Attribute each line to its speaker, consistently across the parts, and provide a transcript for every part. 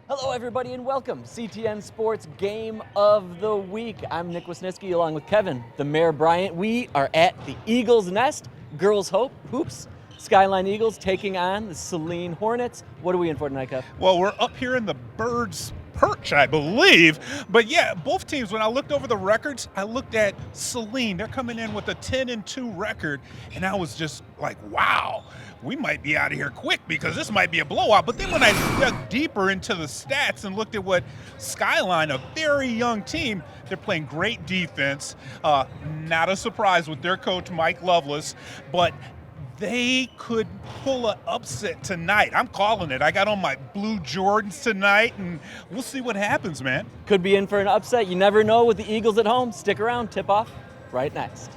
Speaker 1: Hello, everybody, and welcome. CTN Sports Game of the Week. I'm Nick Wisniewski, along with Kevin, the Mayor Bryant. We are at the Eagles Nest, Girls Hoops. Skyline Eagles taking on the Saline Hornets. What are we in for tonight, Kev?
Speaker 2: Well, we're up here in the Birds Perch, I believe. But yeah, both teams, when I looked over the records, I looked at Saline. They're coming in with a 10-2 record, and I was just like, wow, we might be out of here quick because this might be a blowout. But then when I dug deeper into the stats and looked at what Skyline, a very young team, they're playing great defense. Not a surprise with their coach, Mike Lovelace, but they could pull an upset tonight. I'm calling it. I got on my blue Jordans tonight, and we'll see what happens, man.
Speaker 1: Could be in for an upset. You never know with the Eagles at home. Stick around. Tip-off right next.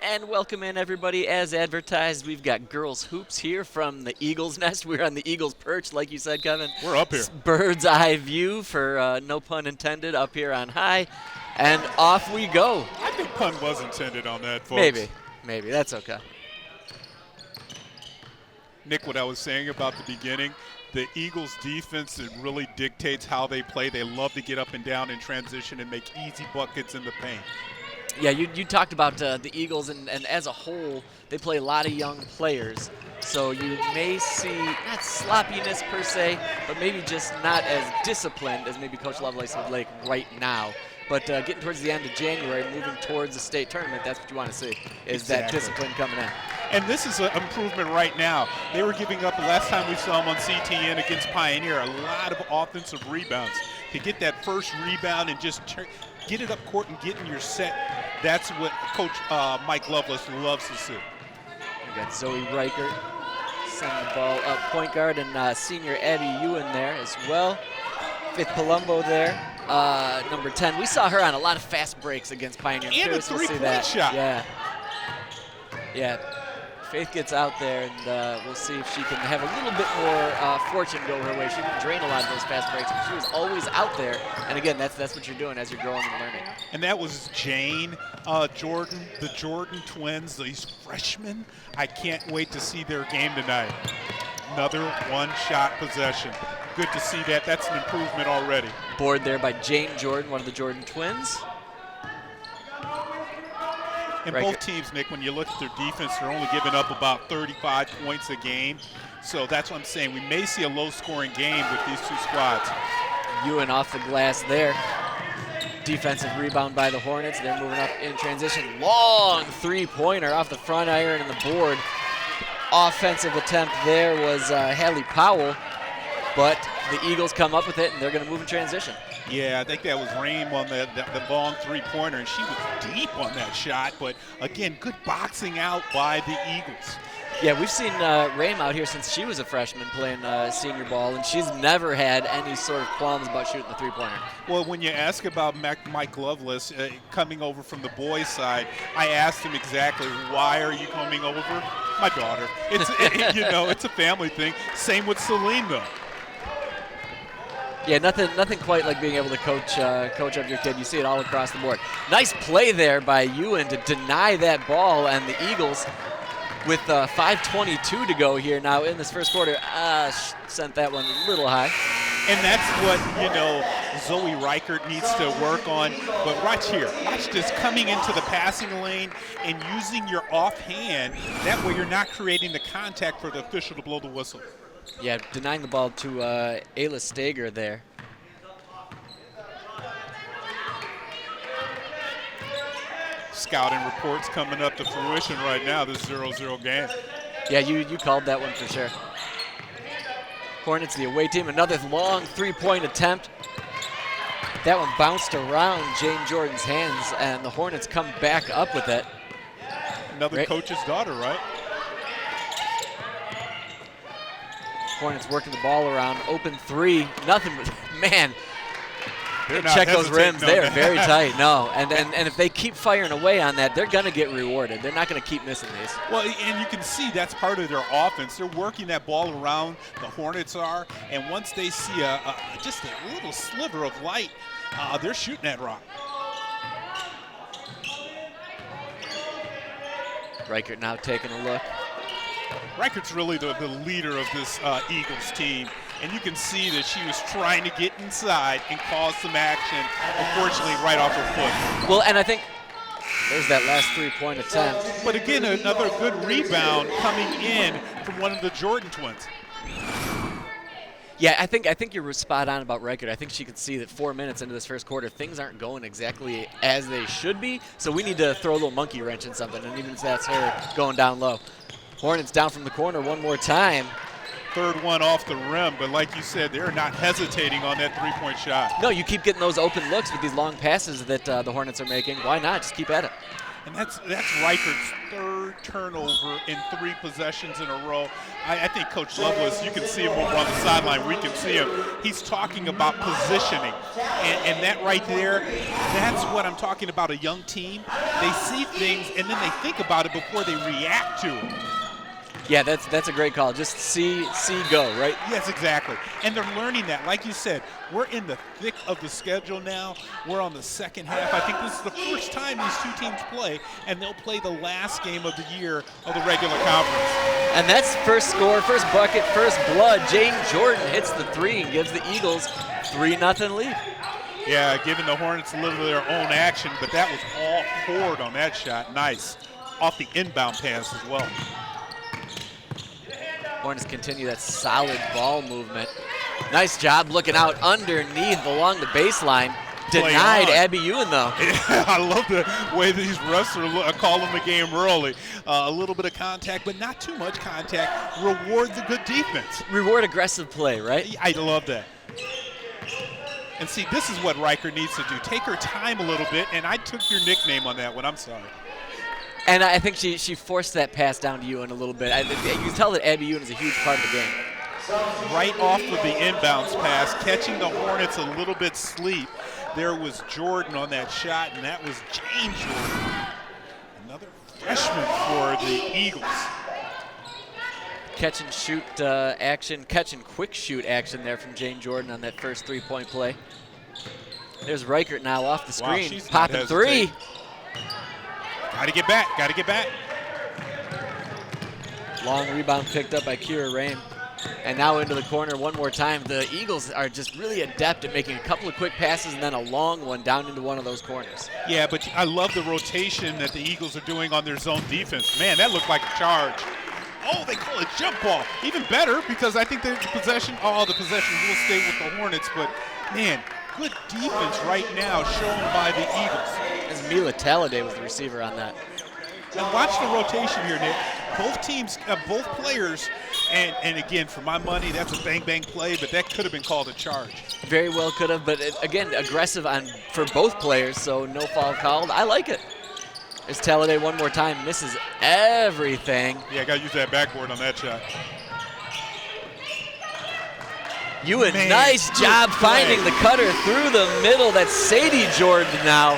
Speaker 1: And welcome in, everybody. As advertised, we've got girls hoops here from the Eagles Nest. We're on the Eagles Perch, like you said, Kevin.
Speaker 2: We're up here.
Speaker 1: It's bird's eye view, for no pun intended, up here on high. And off we go.
Speaker 2: I think pun was intended on that, folks.
Speaker 1: Maybe. That's okay.
Speaker 2: Nick, what I was saying about the beginning, the Eagles defense, it really dictates how they play. They love to get up and down in transition and make easy buckets in the paint.
Speaker 1: Yeah, you talked about the Eagles, and as a whole, they play a lot of young players. So you may see, not sloppiness per se, but maybe just not as disciplined as maybe Coach Lovelace would like right now. But getting towards the end of January, moving towards the state tournament, that's what you want to see, is that discipline coming in.
Speaker 2: And this is an improvement right now. They were giving up, the last time we saw them on CTN against Pioneer, a lot of offensive rebounds. To get that first rebound and just get it up court and get in your set, that's what Coach Mike Lovelace loves to see.
Speaker 1: We got Zoe Reichert sending the ball up point guard, and senior Abby Ewan there as well. Faith Palumbo there, number 10. We saw her on a lot of fast breaks against Pioneer.
Speaker 2: And a three-point shot.
Speaker 1: Yeah. Faith gets out there, and we'll see if she can have a little bit more fortune go her way. She can drain a lot of those fast breaks, but she was always out there. And again, that's what you're doing as you're growing and learning.
Speaker 2: And that was Jane Jordan, the Jordan twins, these freshmen. I can't wait to see their game tonight. Another one-shot possession. Good to see that. That's an improvement already.
Speaker 1: Board there by Jane Jordan, one of the Jordan twins.
Speaker 2: And both teams, Nick, when you look at their defense, they're only giving up about 35 points a game. So that's what I'm saying. We may see a low-scoring game with these two squads.
Speaker 1: Ewan off the glass there. Defensive rebound by the Hornets. They're moving up in transition. Long three-pointer off the front iron and the board. Offensive attempt there was Hallie Powell, but the Eagles come up with it, and they're going to move in transition.
Speaker 2: Yeah, I think that was Rehm on the long three-pointer, and she was deep on that shot. But, again, good boxing out by the Eagles.
Speaker 1: Yeah, we've seen Rehm out here since she was a freshman playing senior ball, and she's never had any sort of qualms about shooting the three-pointer.
Speaker 2: Well, when you ask about Mike Lovelace coming over from the boys' side, I asked him exactly, why are you coming over? My daughter. It's a family thing. Same with Saline, though.
Speaker 1: Yeah, nothing quite like being able to coach up your kid. You see it all across the board. Nice play there by Ewan to deny that ball, and the Eagles, with 5:22 to go here now in this first quarter, sent that one a little high.
Speaker 2: And that's what, Zoe Reichert needs to work on. But watch here. Watch this coming into the passing lane and using your offhand. That way you're not creating the contact for the official to blow the whistle.
Speaker 1: Yeah, denying the ball to Ayla Stager there.
Speaker 2: Scouting reports coming up to fruition right now, this 0-0 game.
Speaker 1: Yeah, you called that one for sure. Hornets, the away team, another long three-point attempt. That one bounced around Jane Jordan's hands, and the Hornets come back up with it.
Speaker 2: Another coach's daughter, right?
Speaker 1: Hornets working the ball around, open three, nothing but, man.
Speaker 2: Check
Speaker 1: those rims, they're very tight, no. And if they keep firing away on that, they're going to get rewarded. They're not going to keep missing these.
Speaker 2: Well, and you can see that's part of their offense. They're working that ball around, the Hornets are, and once they see just a little sliver of light, they're shooting that rock.
Speaker 1: Reichert now taking a look.
Speaker 2: Reichert's really the leader of this Eagles team. And you can see that she was trying to get inside and cause some action, unfortunately right off her foot.
Speaker 1: Well, and I think there's that last three-point attempt.
Speaker 2: But again, another good rebound coming in from one of the Jordan twins.
Speaker 1: Yeah, I think you're spot on about Reichert. I think she could see that 4 minutes into this first quarter, things aren't going exactly as they should be. So we need to throw a little monkey wrench in something, and even if that's her going down low. Hornets down from the corner one more time.
Speaker 2: Third one off the rim, but like you said, they're not hesitating on that three-point shot.
Speaker 1: No, you keep getting those open looks with these long passes that the Hornets are making. Why not? Just keep at it.
Speaker 2: And that's Reichert's third turnover in 3 possessions in a row. I think Coach Lovelace, you can see him over on the sideline. We can see him. He's talking about positioning. And that right there, that's what I'm talking about, a young team. They see things, and then they think about it before they react to it.
Speaker 1: Yeah, that's a great call. Just see, go, right?
Speaker 2: Yes, exactly. And they're learning that. Like you said, we're in the thick of the schedule now. We're on the second half. I think this is the first time these two teams play, and they'll play the last game of the year of the regular conference.
Speaker 1: And that's first score, first bucket, first blood. Jane Jordan hits the three and gives the Eagles 3-0 lead.
Speaker 2: Yeah, giving the Hornets a little of their own action, but that was all forward on that shot. Nice. Off the inbound pass as well.
Speaker 1: Hornets continue that solid ball movement. Nice job looking out underneath along the baseline. Denied Abby Ewan, though.
Speaker 2: Yeah, I love the way these refs are calling the game early. A little bit of contact, but not too much contact. Reward the good defense.
Speaker 1: Reward aggressive play, right?
Speaker 2: I love that. And see, this is what Riker needs to do. Take her time a little bit, and I took your nickname on that one. I'm sorry.
Speaker 1: And I think she forced that pass down to Ewan a little bit. You can tell that Abby Ewan is a huge part of the game.
Speaker 2: Right off of the inbounds pass, catching the Hornets a little bit sleep. There was Jordan on that shot, and that was Jane Jordan. Another freshman for the Eagles.
Speaker 1: Catch and shoot action, catch and quick shoot action there from Jane Jordan on that first three-point play. There's Reichert now off the screen,
Speaker 2: wow,
Speaker 1: popping three.
Speaker 2: Got to get back, got to get back.
Speaker 1: Long rebound picked up by Kira Rame. And now into the corner one more time. The Eagles are just really adept at making a couple of quick passes and then a long one down into one of those corners.
Speaker 2: Yeah, but I love the rotation that the Eagles are doing on their zone defense. Man, that looked like a charge. Oh, they call it jump ball. Even better, because I think the possession will stay with the Hornets. But, man, good defense right now shown by the Eagles.
Speaker 1: As Mila Talladay was the receiver on that.
Speaker 2: And watch the rotation here, Nick. Both teams, both players, and again, for my money, that's a bang-bang play, but that could have been called a charge.
Speaker 1: Very well could have, but again, aggressive for both players, so no foul called. I like it. There's Talladay one more time, misses everything.
Speaker 2: Yeah, got to use that backboard on that shot.
Speaker 1: Ewan, nice job finding the cutter through the middle. That's Sadie Jordan now.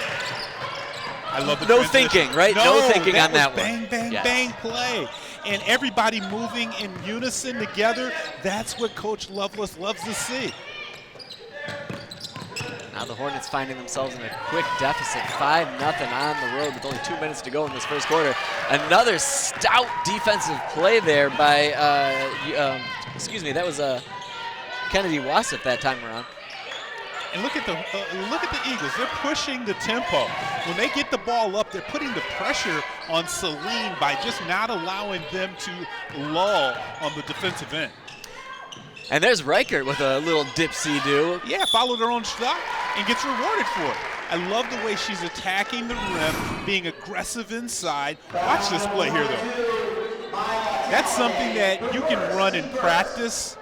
Speaker 2: I love the
Speaker 1: no
Speaker 2: transition.
Speaker 1: Thinking, right? No thinking on that
Speaker 2: bang,
Speaker 1: one.
Speaker 2: Bang, bang play. And everybody moving in unison together, that's what Coach Lovelace loves to see.
Speaker 1: Now the Hornets finding themselves in a quick deficit, 5-0 on the road with only 2 minutes to go in this first quarter. Another stout defensive play there by, that was Kennedy Wassef that time around.
Speaker 2: And look at the Eagles. They're pushing the tempo. When they get the ball up, they're putting the pressure on Saline by just not allowing them to lull on the defensive end.
Speaker 1: And there's Reichert with a little dipsy-do.
Speaker 2: Yeah, followed her own shot and gets rewarded for it. I love the way she's attacking the rim, being aggressive inside. Watch this play here, though. That's something that you can run in practice,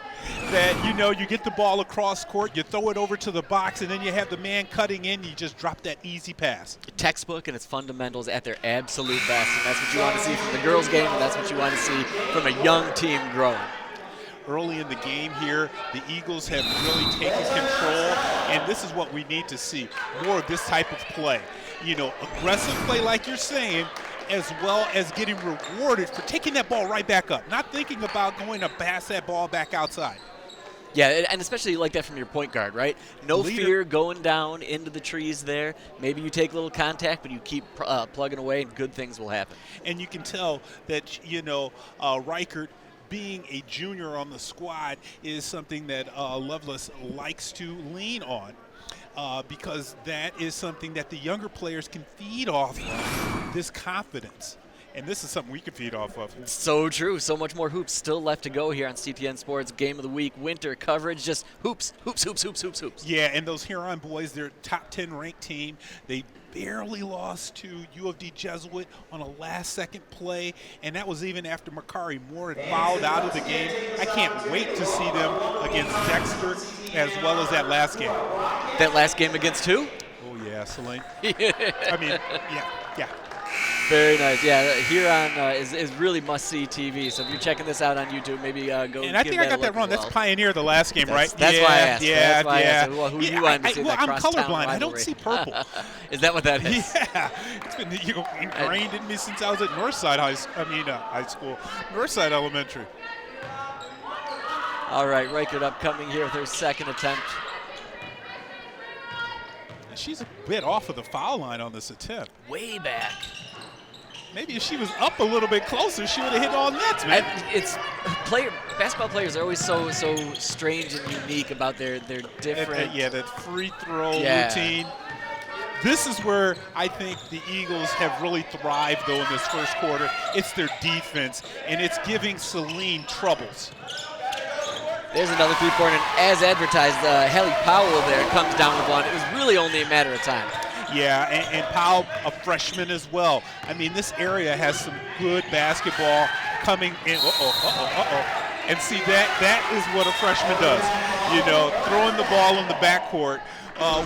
Speaker 2: that, you know, you get the ball across court, you throw it over to the box, and then you have the man cutting in, you just drop that easy pass.
Speaker 1: Textbook and its fundamentals at their absolute best, and that's what you want to see from the girls' game, and that's what you want to see from a young team growing.
Speaker 2: Early in the game here, the Eagles have really taken control, and this is what we need to see, more of this type of play. You know, aggressive play like you're saying, as well as getting rewarded for taking that ball right back up, not thinking about going to pass that ball back outside.
Speaker 1: Yeah, and especially like that from your point guard, right? No fear going down into the trees there. Maybe you take a little contact, but you keep plugging away, and good things will happen.
Speaker 2: And you can tell that, you know, Reichert, being a junior on the squad, is something that Lovelace likes to lean on, because that is something that the younger players can feed off of, this confidence. And this is something we can feed off of.
Speaker 1: So true. So much more hoops still left to go here on CTN Sports Game of the Week winter coverage. Just hoops, hoops, hoops, hoops, hoops, hoops.
Speaker 2: Yeah, and those Huron boys, they're a top 10 ranked team. They barely lost to U of D Jesuit on a last-second play, and that was even after Makari Moore had fouled out of the game. I can't wait to see them against Dexter, as well as that last game.
Speaker 1: That last game against who?
Speaker 2: Oh, yeah, Saline. I mean, yeah.
Speaker 1: Very nice. Yeah, Huron is really must-see TV. So if you're checking this out on YouTube, maybe go.
Speaker 2: And I think I got that wrong. That's Pioneer, the last game, right?
Speaker 1: That's why I asked.
Speaker 2: Yeah,
Speaker 1: that's why I asked. Well, who you wanted to see that
Speaker 2: I'm
Speaker 1: crosstown
Speaker 2: colorblind.
Speaker 1: rivalry.
Speaker 2: I don't see purple.
Speaker 1: Is that what that is?
Speaker 2: Yeah, it's been ingrained in me since I was at Northside High School, Northside Elementary.
Speaker 1: All right, Reichert upcoming here with her second attempt.
Speaker 2: She's a bit off of the foul line on this attempt.
Speaker 1: Way back.
Speaker 2: Maybe if she was up a little bit closer, she would have hit all nets, man.
Speaker 1: Basketball players are always so strange and unique about their different.
Speaker 2: That free throw routine. This is where I think the Eagles have really thrived, though, in this first quarter. It's their defense, and it's giving Saline troubles.
Speaker 1: There's another three-pointer, and as advertised, Hallie Powell there comes down with one. It was really only a matter of time.
Speaker 2: Yeah, and Powell, a freshman as well. I mean, this area has some good basketball coming in. And see, that is what a freshman does. You know, throwing the ball in the backcourt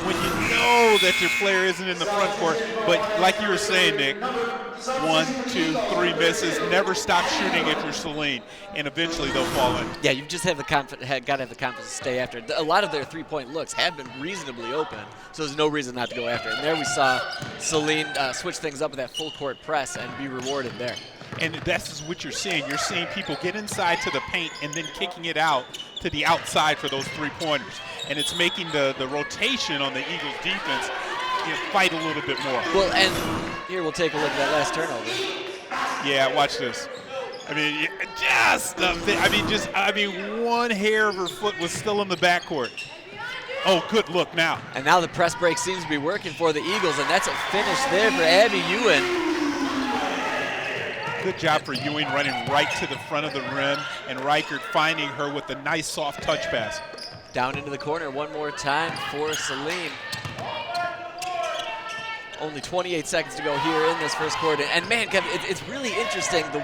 Speaker 2: when you know that your player isn't in the front court. But like you were saying, Nick, 1, 2, 3 misses. Never stop shooting at your Saline, and eventually they'll fall in.
Speaker 1: Yeah, you just got to have the confidence to stay after it. A lot of their three-point looks have been reasonably open, so there's no reason not to go after it. And there we saw Saline switch things up with that full-court press and be rewarded there.
Speaker 2: And that's what you're seeing. You're seeing people get inside to the paint and then kicking it out to the outside for those three-pointers. And it's making the rotation on the Eagles' defense fight a little bit more.
Speaker 1: Well, and here we'll take a look at that last turnover.
Speaker 2: Yeah, watch this. I mean, one hair of her foot was still in the backcourt. Oh, good look now.
Speaker 1: And now the press break seems to be working for the Eagles, and that's a finish there for Abby Ewan.
Speaker 2: Good job for Ewing running right to the front of the rim, and Reichert finding her with a nice soft touch pass.
Speaker 1: Down into the corner one more time for Saline. Only 28 seconds to go here in this first quarter. And man, Kevin, it's really interesting the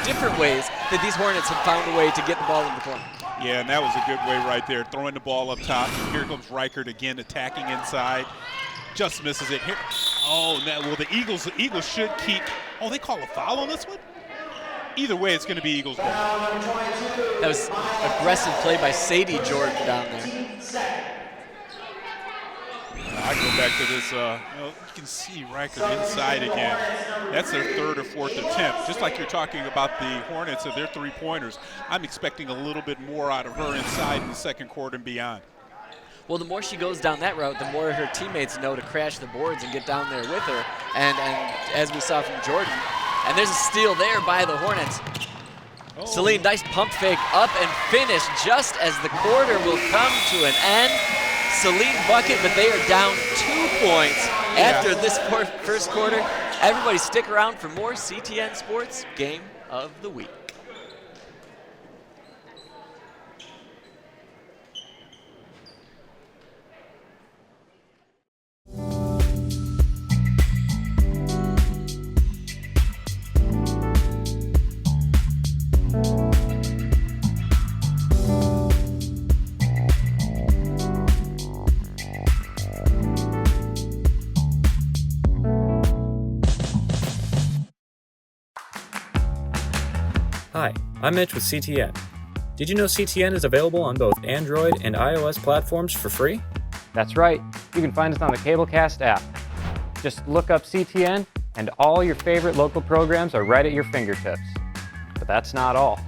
Speaker 1: different ways that these Hornets have found a way to get the ball in the corner.
Speaker 2: Yeah, and that was a good way right there, throwing the ball up top. Here comes Reichert again, attacking inside. Just misses it here. Oh, well, the Eagles should keep. Oh, they call a foul on this one? Either way, it's going to be Eagles ball.
Speaker 1: That was aggressive play by Sadie Jordan down there.
Speaker 2: I go back to this. You can see Reichert inside again. That's their third or fourth attempt. Just like you're talking about the Hornets and their three-pointers, I'm expecting a little bit more out of her inside in the second quarter and beyond.
Speaker 1: Well, the more she goes down that route, the more her teammates know to crash the boards and get down there with her. And as we saw from Jordan, and there's a steal there by the Hornets. Oh. Saline, nice pump fake up and finish just as the quarter will come to an end. Saline bucket, but they are down 2 points after this first quarter. Everybody stick around for more CTN Sports Game of the Week.
Speaker 3: Hi, I'm Mitch with CTN. Did you know CTN is available on both Android and iOS platforms for free?
Speaker 4: That's right. You can find us on the Cablecast app. Just look up CTN and all your favorite local programs are right at your fingertips. But that's not all.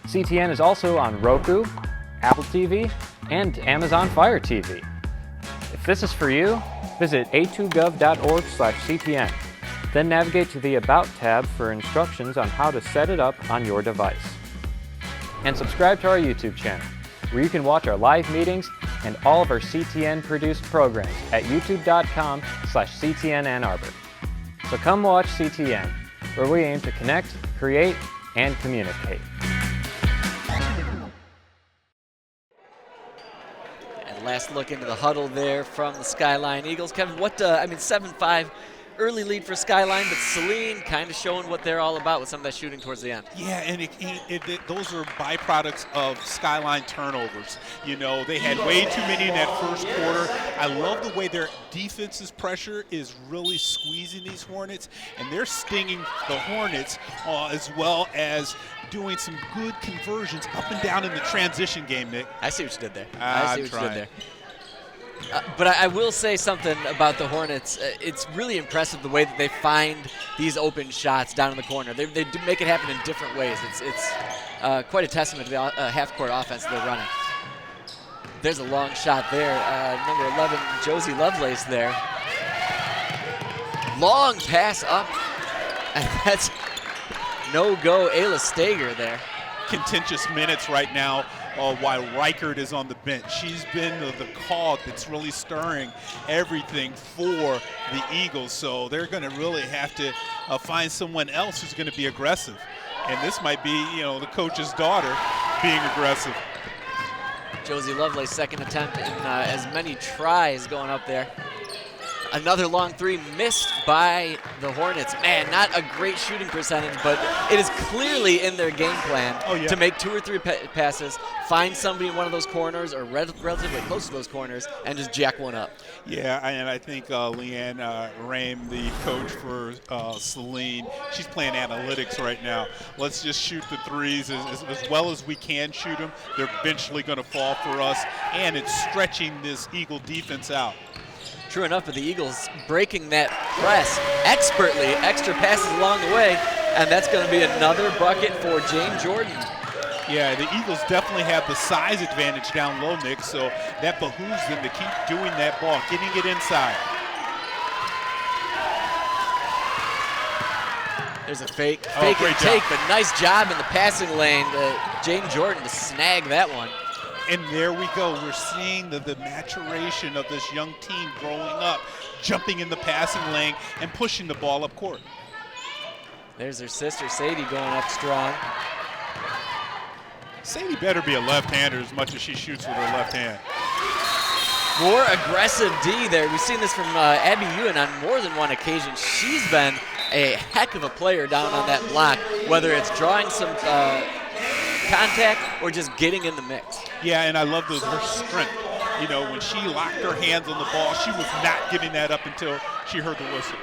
Speaker 4: CTN is also on Roku, Apple TV, and Amazon Fire TV. If this is for you, visit a2gov.org/CTN. Then navigate to the About tab for instructions on how to set it up on your device. And subscribe to our YouTube channel, where you can watch our live meetings and all of our CTN-produced programs at youtube.com/CTN Ann Arbor. So come watch CTN, where we aim to connect, create, and communicate.
Speaker 1: And last look into the huddle there from the Skyline Eagles. Kevin, 7-5. Early lead for Skyline, but Saline kind of showing what they're all about with some of that shooting towards the end.
Speaker 2: Yeah, and those are byproducts of Skyline turnovers. You know, they had way too many in that first quarter. I love the way their defense's pressure is really squeezing these Hornets, and they're stinging the Hornets as well as doing some good conversions up and down in the transition game, Nick.
Speaker 1: I see what you did there.
Speaker 2: I'm trying.
Speaker 1: But I will say something about the Hornets. It's really impressive the way that they find these open shots down in the corner. They do make it happen in different ways. It's quite a testament to the half-court offense they're running. There's a long shot there. Number 11, Josie Lovelace there. Long pass up, and that's no-go Ayla Stager there.
Speaker 2: Contentious minutes right now while Reichert is on the bench. She's been the cog that's really stirring everything for the Eagles, so they're going to really have to find someone else who's going to be aggressive. And this might be, the coach's daughter being aggressive.
Speaker 1: Josie Lovelace, second attempt in as many tries going up there. Another long three missed by the Hornets. Man, not a great shooting percentage, but it is clearly in their game plan to make 2 or 3 passes, find somebody in one of those corners or relatively close to those corners, and just jack one up.
Speaker 2: Yeah, and I think Leanne Rame, the coach for Saline, she's playing analytics right now. Let's just shoot the threes as well as we can shoot them. They're eventually going to fall for us, and it's stretching this Eagle defense out.
Speaker 1: True enough, but the Eagles breaking that press expertly, extra passes along the way, and that's going to be another bucket for Jane Jordan.
Speaker 2: Yeah, the Eagles definitely have the size advantage down low, Nick, so that behooves them to keep doing that ball, getting it inside.
Speaker 1: There's a fake and take, but nice job in the passing lane. Jane Jordan to snag that one.
Speaker 2: And there we go. We're seeing the maturation of this young team growing up, jumping in the passing lane and pushing the ball up court.
Speaker 1: There's her sister, Sadie, going up strong.
Speaker 2: Sadie better be a left-hander as much as she shoots with her left hand.
Speaker 1: More aggressive D there. We've seen this from Abby Ewan on more than one occasion. She's been a heck of a player down on that block, whether it's drawing some contact or just getting in the mix.
Speaker 2: Yeah, and I love her strength. When she locked her hands on the ball, she was not giving that up until she heard the whistle.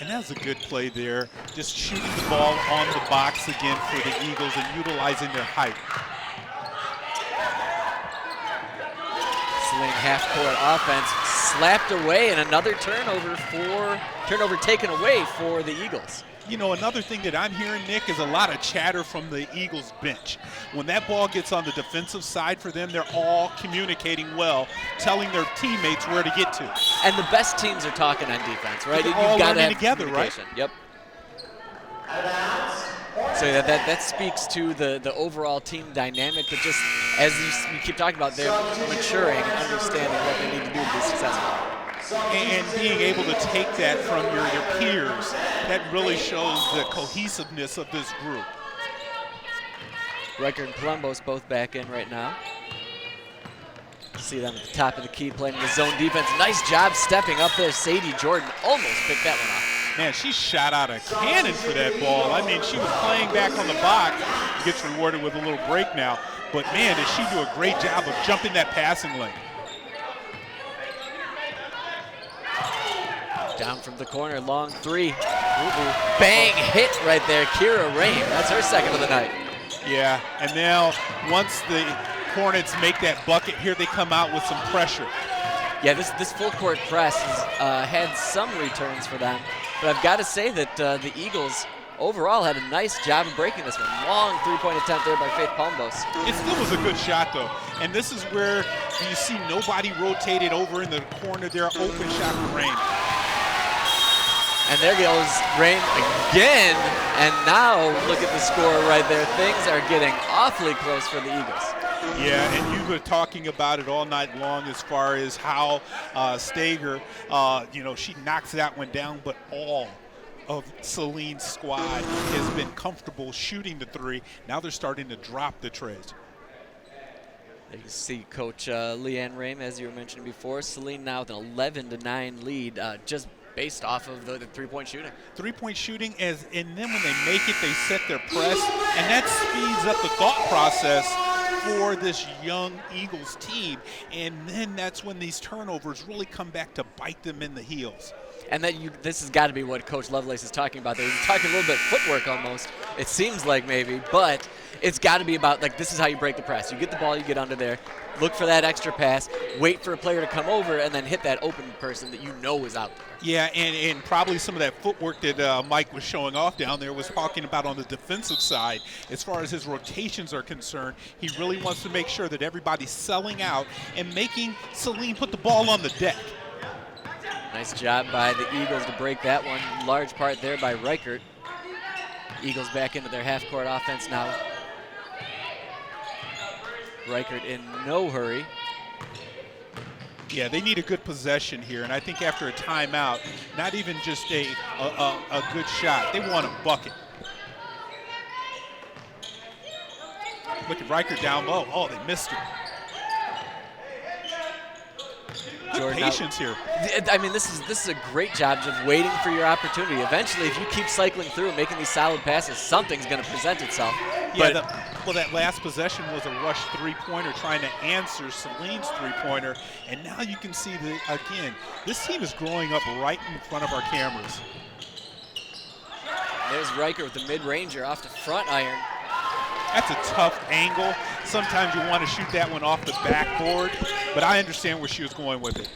Speaker 2: And that was a good play there, just shooting the ball on the box again for the Eagles and utilizing their height.
Speaker 1: Saline half-court offense slapped away, and another turnover taken away for the Eagles.
Speaker 2: Another thing that I'm hearing, Nick, is a lot of chatter from the Eagles bench. When that ball gets on the defensive side for them, they're all communicating well, telling their teammates where to get to.
Speaker 1: And the best teams are talking on defense, right?
Speaker 2: They're all learning together, right?
Speaker 1: Yep. So that speaks to the overall team dynamic, but just as you keep talking about, they're maturing and understanding what they need to do to be successful.
Speaker 2: And being able to take that from your peers, that really shows the cohesiveness of this group.
Speaker 1: Riker and Columbus both back in right now. See them at the top of the key playing the zone defense. Nice job stepping up there. Sadie Jordan almost picked that one off.
Speaker 2: Man, she shot out a cannon for that ball. I mean, she was playing back on the box. Gets rewarded with a little break now. But man, did she do a great job of jumping that passing lane.
Speaker 1: Down from the corner, long three. Bang, hit right there. Kira Rain, that's her second of the night.
Speaker 2: Yeah, and now once the Hornets make that bucket, here they come out with some pressure.
Speaker 1: Yeah, this full court press has had some returns for them, but I've got to say that the Eagles overall had a nice job of breaking this one. Long three-point attempt there by Faith Palmbos.
Speaker 2: It still was a good shot, though. And this is where you see nobody rotated over in the corner there. Open shot for Rain.
Speaker 1: And there goes Rain again. And now look at the score right there. Things are getting awfully close for the Eagles.
Speaker 2: Yeah, and you were talking about it all night long as far as how Stager, she knocks that one down, but all of Saline's squad has been comfortable shooting the three. Now they're starting to drop the trays.
Speaker 1: There you see Coach Leanne Rame, as you were mentioning before. Saline now with an 11-9 lead, just based off of the three-point shooting.
Speaker 2: Three-point shooting, and then when they make it, they set their press, and that speeds up the thought process for this young Eagles team. And then that's when these turnovers really come back to bite them in the heels.
Speaker 1: And this has got to be what Coach Lovelace is talking about there. He's talking a little bit footwork almost, it seems like maybe, but it's got to be about, like, this is how you break the press. You get the ball, you get under there, look for that extra pass, wait for a player to come over, and then hit that open person that you know is out there.
Speaker 2: Yeah, and probably some of that footwork that Mike was showing off down there was talking about on the defensive side. As far as his rotations are concerned, he really wants to make sure that everybody's selling out and making Saline put the ball on the deck.
Speaker 1: Nice job by the Eagles to break that one. Large part there by Reichert. Eagles back into their half-court offense now. Reichert in no hurry.
Speaker 2: Yeah, they need a good possession here, and I think after a timeout, not even just a good shot, they want a bucket. Look at Reichert down low. Oh, they missed it. Good
Speaker 1: Jordan
Speaker 2: patience here.
Speaker 1: I mean, this is a great job of waiting for your opportunity. Eventually, if you keep cycling through and making these solid passes, something's going to present itself.
Speaker 2: Yeah, well, that last possession was a rush three-pointer trying to answer Saline's three-pointer, and now you can see that, again, this team is growing up right in front of our cameras.
Speaker 1: There's Riker with the mid-ranger off the front iron.
Speaker 2: That's a tough angle. Sometimes you want to shoot that one off the backboard, but I understand where she was going with it.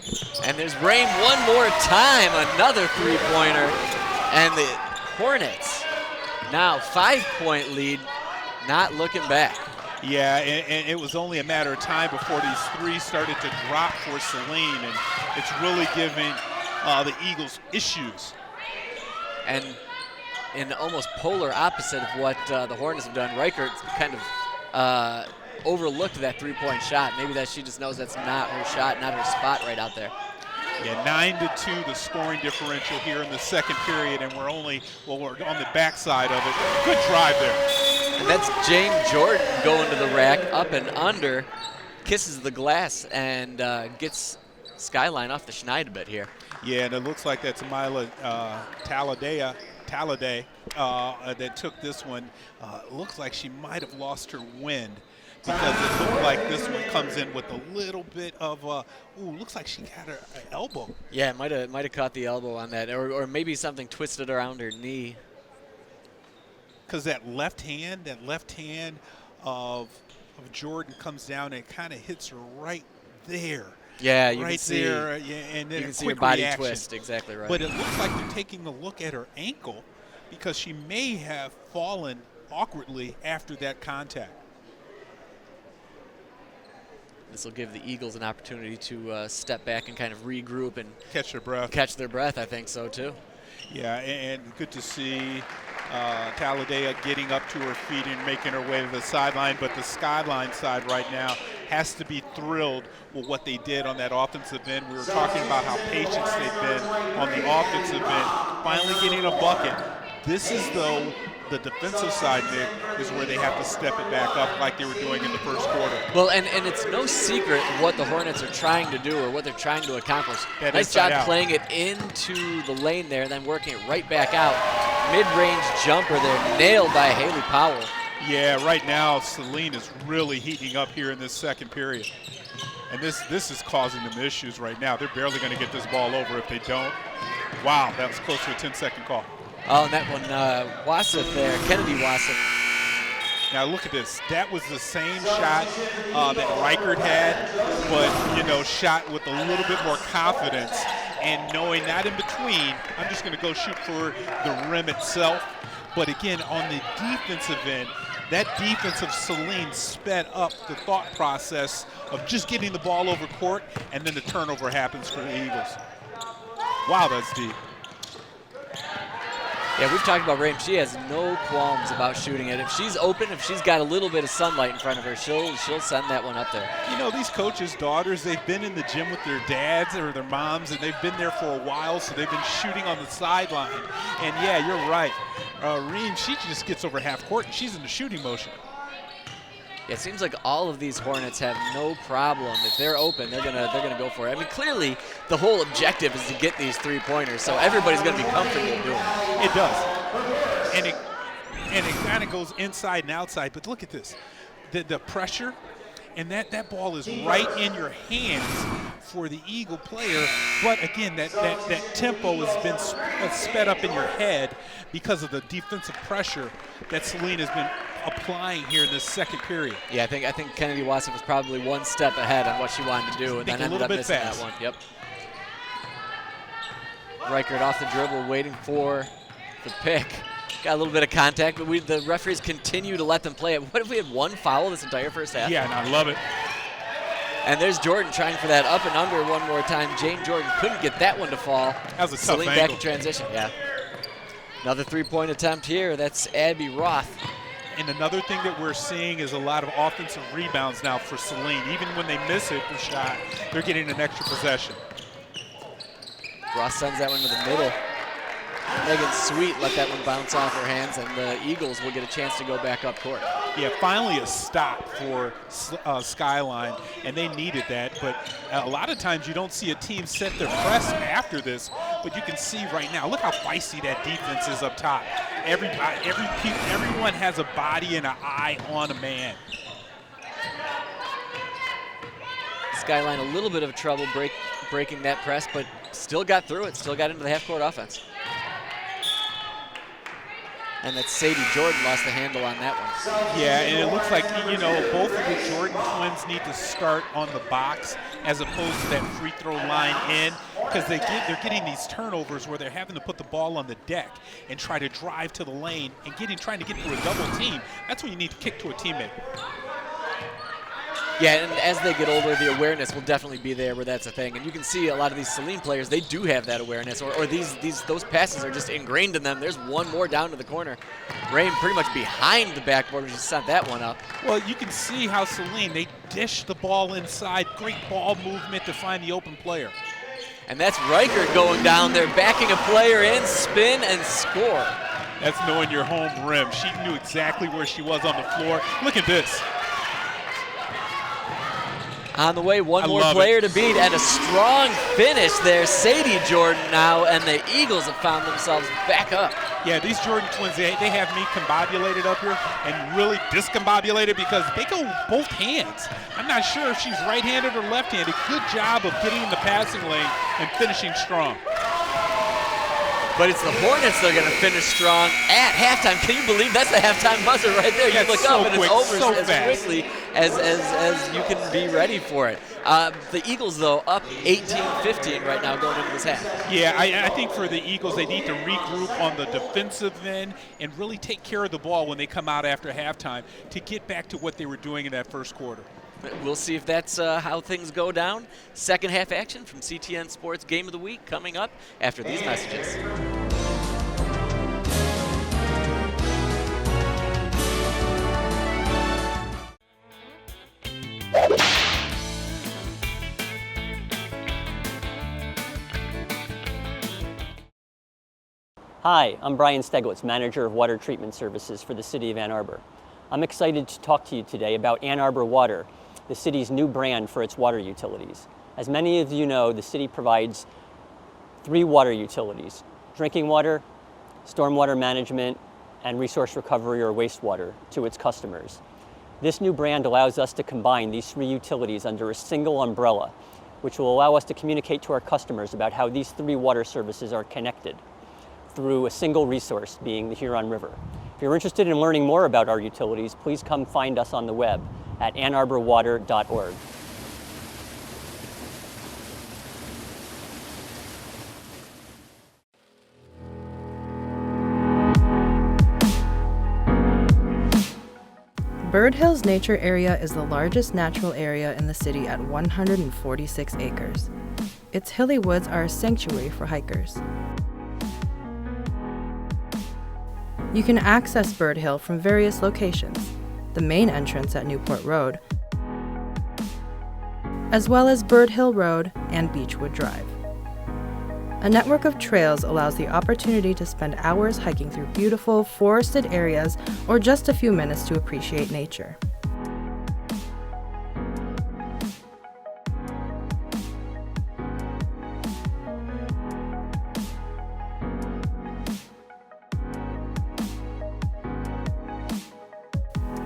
Speaker 1: And there's Rame one more time, another three-pointer. And the Hornets, now 5-point lead, not looking back.
Speaker 2: Yeah, and it was only a matter of time before these threes started to drop for Saline, and it's really giving the Eagles issues.
Speaker 1: And in almost polar opposite of what the Hornets have done, Reichert kind of overlooked that three-point shot. Maybe that she just knows that's not her shot, not her spot right out there.
Speaker 2: Yeah, 9-2 the scoring differential here in the second period, and we're on the backside of it. Good drive there.
Speaker 1: And that's Jane Jordan going to the rack, up and under, kisses the glass, and gets Skyline off the schneid a bit here.
Speaker 2: Yeah, and it looks like that's Mila Taladay that took this one. Looks like she might have lost her wind, because it looked like this one comes in with a little bit of looks like she got her elbow.
Speaker 1: Yeah, it might have caught the elbow on that, or maybe something twisted around her knee.
Speaker 2: Because that left hand of Jordan comes down and kind of hits her right there.
Speaker 1: Yeah, you
Speaker 2: right
Speaker 1: can see
Speaker 2: there, yeah, and then
Speaker 1: you can
Speaker 2: a
Speaker 1: see her
Speaker 2: quick
Speaker 1: body
Speaker 2: reaction.
Speaker 1: twist. Exactly right.
Speaker 2: But it looks like they're taking a look at her ankle, because she may have fallen awkwardly after that contact.
Speaker 1: This will give the Eagles an opportunity to step back and kind of regroup and
Speaker 2: Catch their breath.
Speaker 1: catch their breath. I think so too.
Speaker 2: Yeah, and good to see Talladega getting up to her feet and making her way to the sideline, but the Skyline side right now has to be thrilled with what they did on that offensive end. We were talking about how patient they've been on the offensive end, finally getting a bucket. This is, though, the defensive side, Nick, is where they have to step it back up like they were doing in the first quarter.
Speaker 1: Well, and it's no secret what the Hornets are trying to do or what they're trying to accomplish.
Speaker 2: That
Speaker 1: nice job
Speaker 2: out.
Speaker 1: playing it into the lane there, then working it right back out. Mid-range jumper there, nailed by Haley Powell.
Speaker 2: Yeah, right now, Saline is really heating up here in this second period. And this is causing them issues right now. They're barely going to get this ball over if they don't. Wow, that was close to a 10-second call.
Speaker 1: Oh, and that one, Wasif there, Kennedy Wasif.
Speaker 2: Now look at this. That was the same shot that Reichert had, but, you know, shot with a little bit more confidence and knowing that in between, I'm just going to go shoot for the rim itself. But again, on the defensive end, that defense of Saline sped up the thought process of just getting the ball over court, and then the turnover happens for the Eagles. Wow, that's deep.
Speaker 1: Yeah, we've talked about Rain. She has no qualms about shooting it. If she's open, if she's got a little bit of sunlight in front of her, she'll send that one up there.
Speaker 2: You know, these coaches' daughters, they've been in the gym with their dads or their moms, and they've been there for a while, so they've been shooting on the sideline. And yeah, you're right. Reem, she just gets over half court, and she's in the shooting motion.
Speaker 1: Yeah, it seems like all of these Hornets have no problem. If they're open, they're gonna go for it. I mean, clearly the whole objective is to get these three-pointers, so everybody's gonna be comfortable doing it.
Speaker 2: It does, and it kind of goes inside and outside. But look at this, the pressure, and that ball is right in your hands for the Eagle player. But again, that tempo has been sped up in your head because of the defensive pressure that Saline has been applying here in this second period.
Speaker 1: Yeah, I think Kennedy Wasif was probably one step ahead on what she wanted to do, and then ended up missing that one. Yep. Reichert off the dribble, waiting for the pick. Got a little bit of contact, but the referees continue to let them play it. What if we had one foul this entire first half?
Speaker 2: Yeah, and I love it.
Speaker 1: And there's Jordan trying for that up and under one more time. Jane Jordan couldn't get that one to fall.
Speaker 2: That was a tough
Speaker 1: Saline
Speaker 2: angle.
Speaker 1: back in transition, yeah. Another three-point attempt here. That's Abby Roth.
Speaker 2: And another thing that we're seeing is a lot of offensive rebounds now for Saline. Even when they miss it, the shot, they're getting an extra possession.
Speaker 1: Ross sends that one to the middle. Megan Sweet let that one bounce off her hands, and the Eagles will get a chance to go back up court.
Speaker 2: Yeah, finally a stop for Skyline, and they needed that. But a lot of times you don't see a team set their press after this, but you can see right now, look how feisty that defense is up top. Everyone has a body and an eye on a man.
Speaker 1: Skyline a little bit of trouble breaking that press, but still got through it, still got into the half-court offense. And that Sadie Jordan lost the handle on that one.
Speaker 2: Yeah, and it looks like, you know, both of the Jordan twins need to start on the box as opposed to that free throw line in, because they're getting these turnovers where they're having to put the ball on the deck and try to drive to the lane and trying to get through a double team. That's when you need to kick to a teammate.
Speaker 1: Yeah, and as they get older, the awareness will definitely be there where that's a thing. And you can see a lot of these Saline players, they do have that awareness, or those passes are just ingrained in them. There's one more down to the corner. Rain pretty much behind the backboard when she sent that one up.
Speaker 2: Well, you can see how Saline, they dish the ball inside. Great ball movement to find the open player.
Speaker 1: And that's Reichert going down there, backing a player in, spin, and score.
Speaker 2: That's knowing your home rim. She knew exactly where she was on the floor. Look at this.
Speaker 1: On the way, one more player to beat, and a strong finish there. Sadie Jordan now, and the Eagles have found themselves back up.
Speaker 2: Yeah, these Jordan twins, they have me combobulated up here and really discombobulated because they go both hands. I'm not sure if she's right-handed or left-handed. Good job of getting in the passing lane and finishing strong.
Speaker 1: But it's the Hornets that are going to finish strong at halftime. Can you believe that's the halftime buzzer right there? You look up and it's over as quickly as you can be ready for it. The Eagles, though, up 18-15 right now going into this half.
Speaker 2: Yeah, I think for the Eagles, they need to regroup on the defensive end and really take care of the ball when they come out after halftime to get back to what they were doing in that first quarter.
Speaker 1: We'll see if that's how things go down. Second half action from CTN Sports Game of the Week coming up after these messages.
Speaker 5: Hi, I'm Brian Steglitz, Manager of Water Treatment Services for the City of Ann Arbor. I'm excited to talk to you today about Ann Arbor Water, the city's new brand for its water utilities. As many of you know, the city provides 3 water utilities: drinking water, stormwater management, and resource recovery or wastewater to its customers. This new brand allows us to combine these 3 utilities under a single umbrella, which will allow us to communicate to our customers about how these 3 water services are connected through a single resource, being the Huron River. If you're interested in learning more about our utilities, please come find us on the web at annarborwater.org.
Speaker 6: Bird Hills Nature Area is the largest natural area in the city at 146 acres. Its hilly woods are a sanctuary for hikers. You can access Bird Hill from various locations: the main entrance at Newport Road, as well as Bird Hill Road and Beechwood Drive. A network of trails allows the opportunity to spend hours hiking through beautiful, forested areas or just a few minutes to appreciate nature.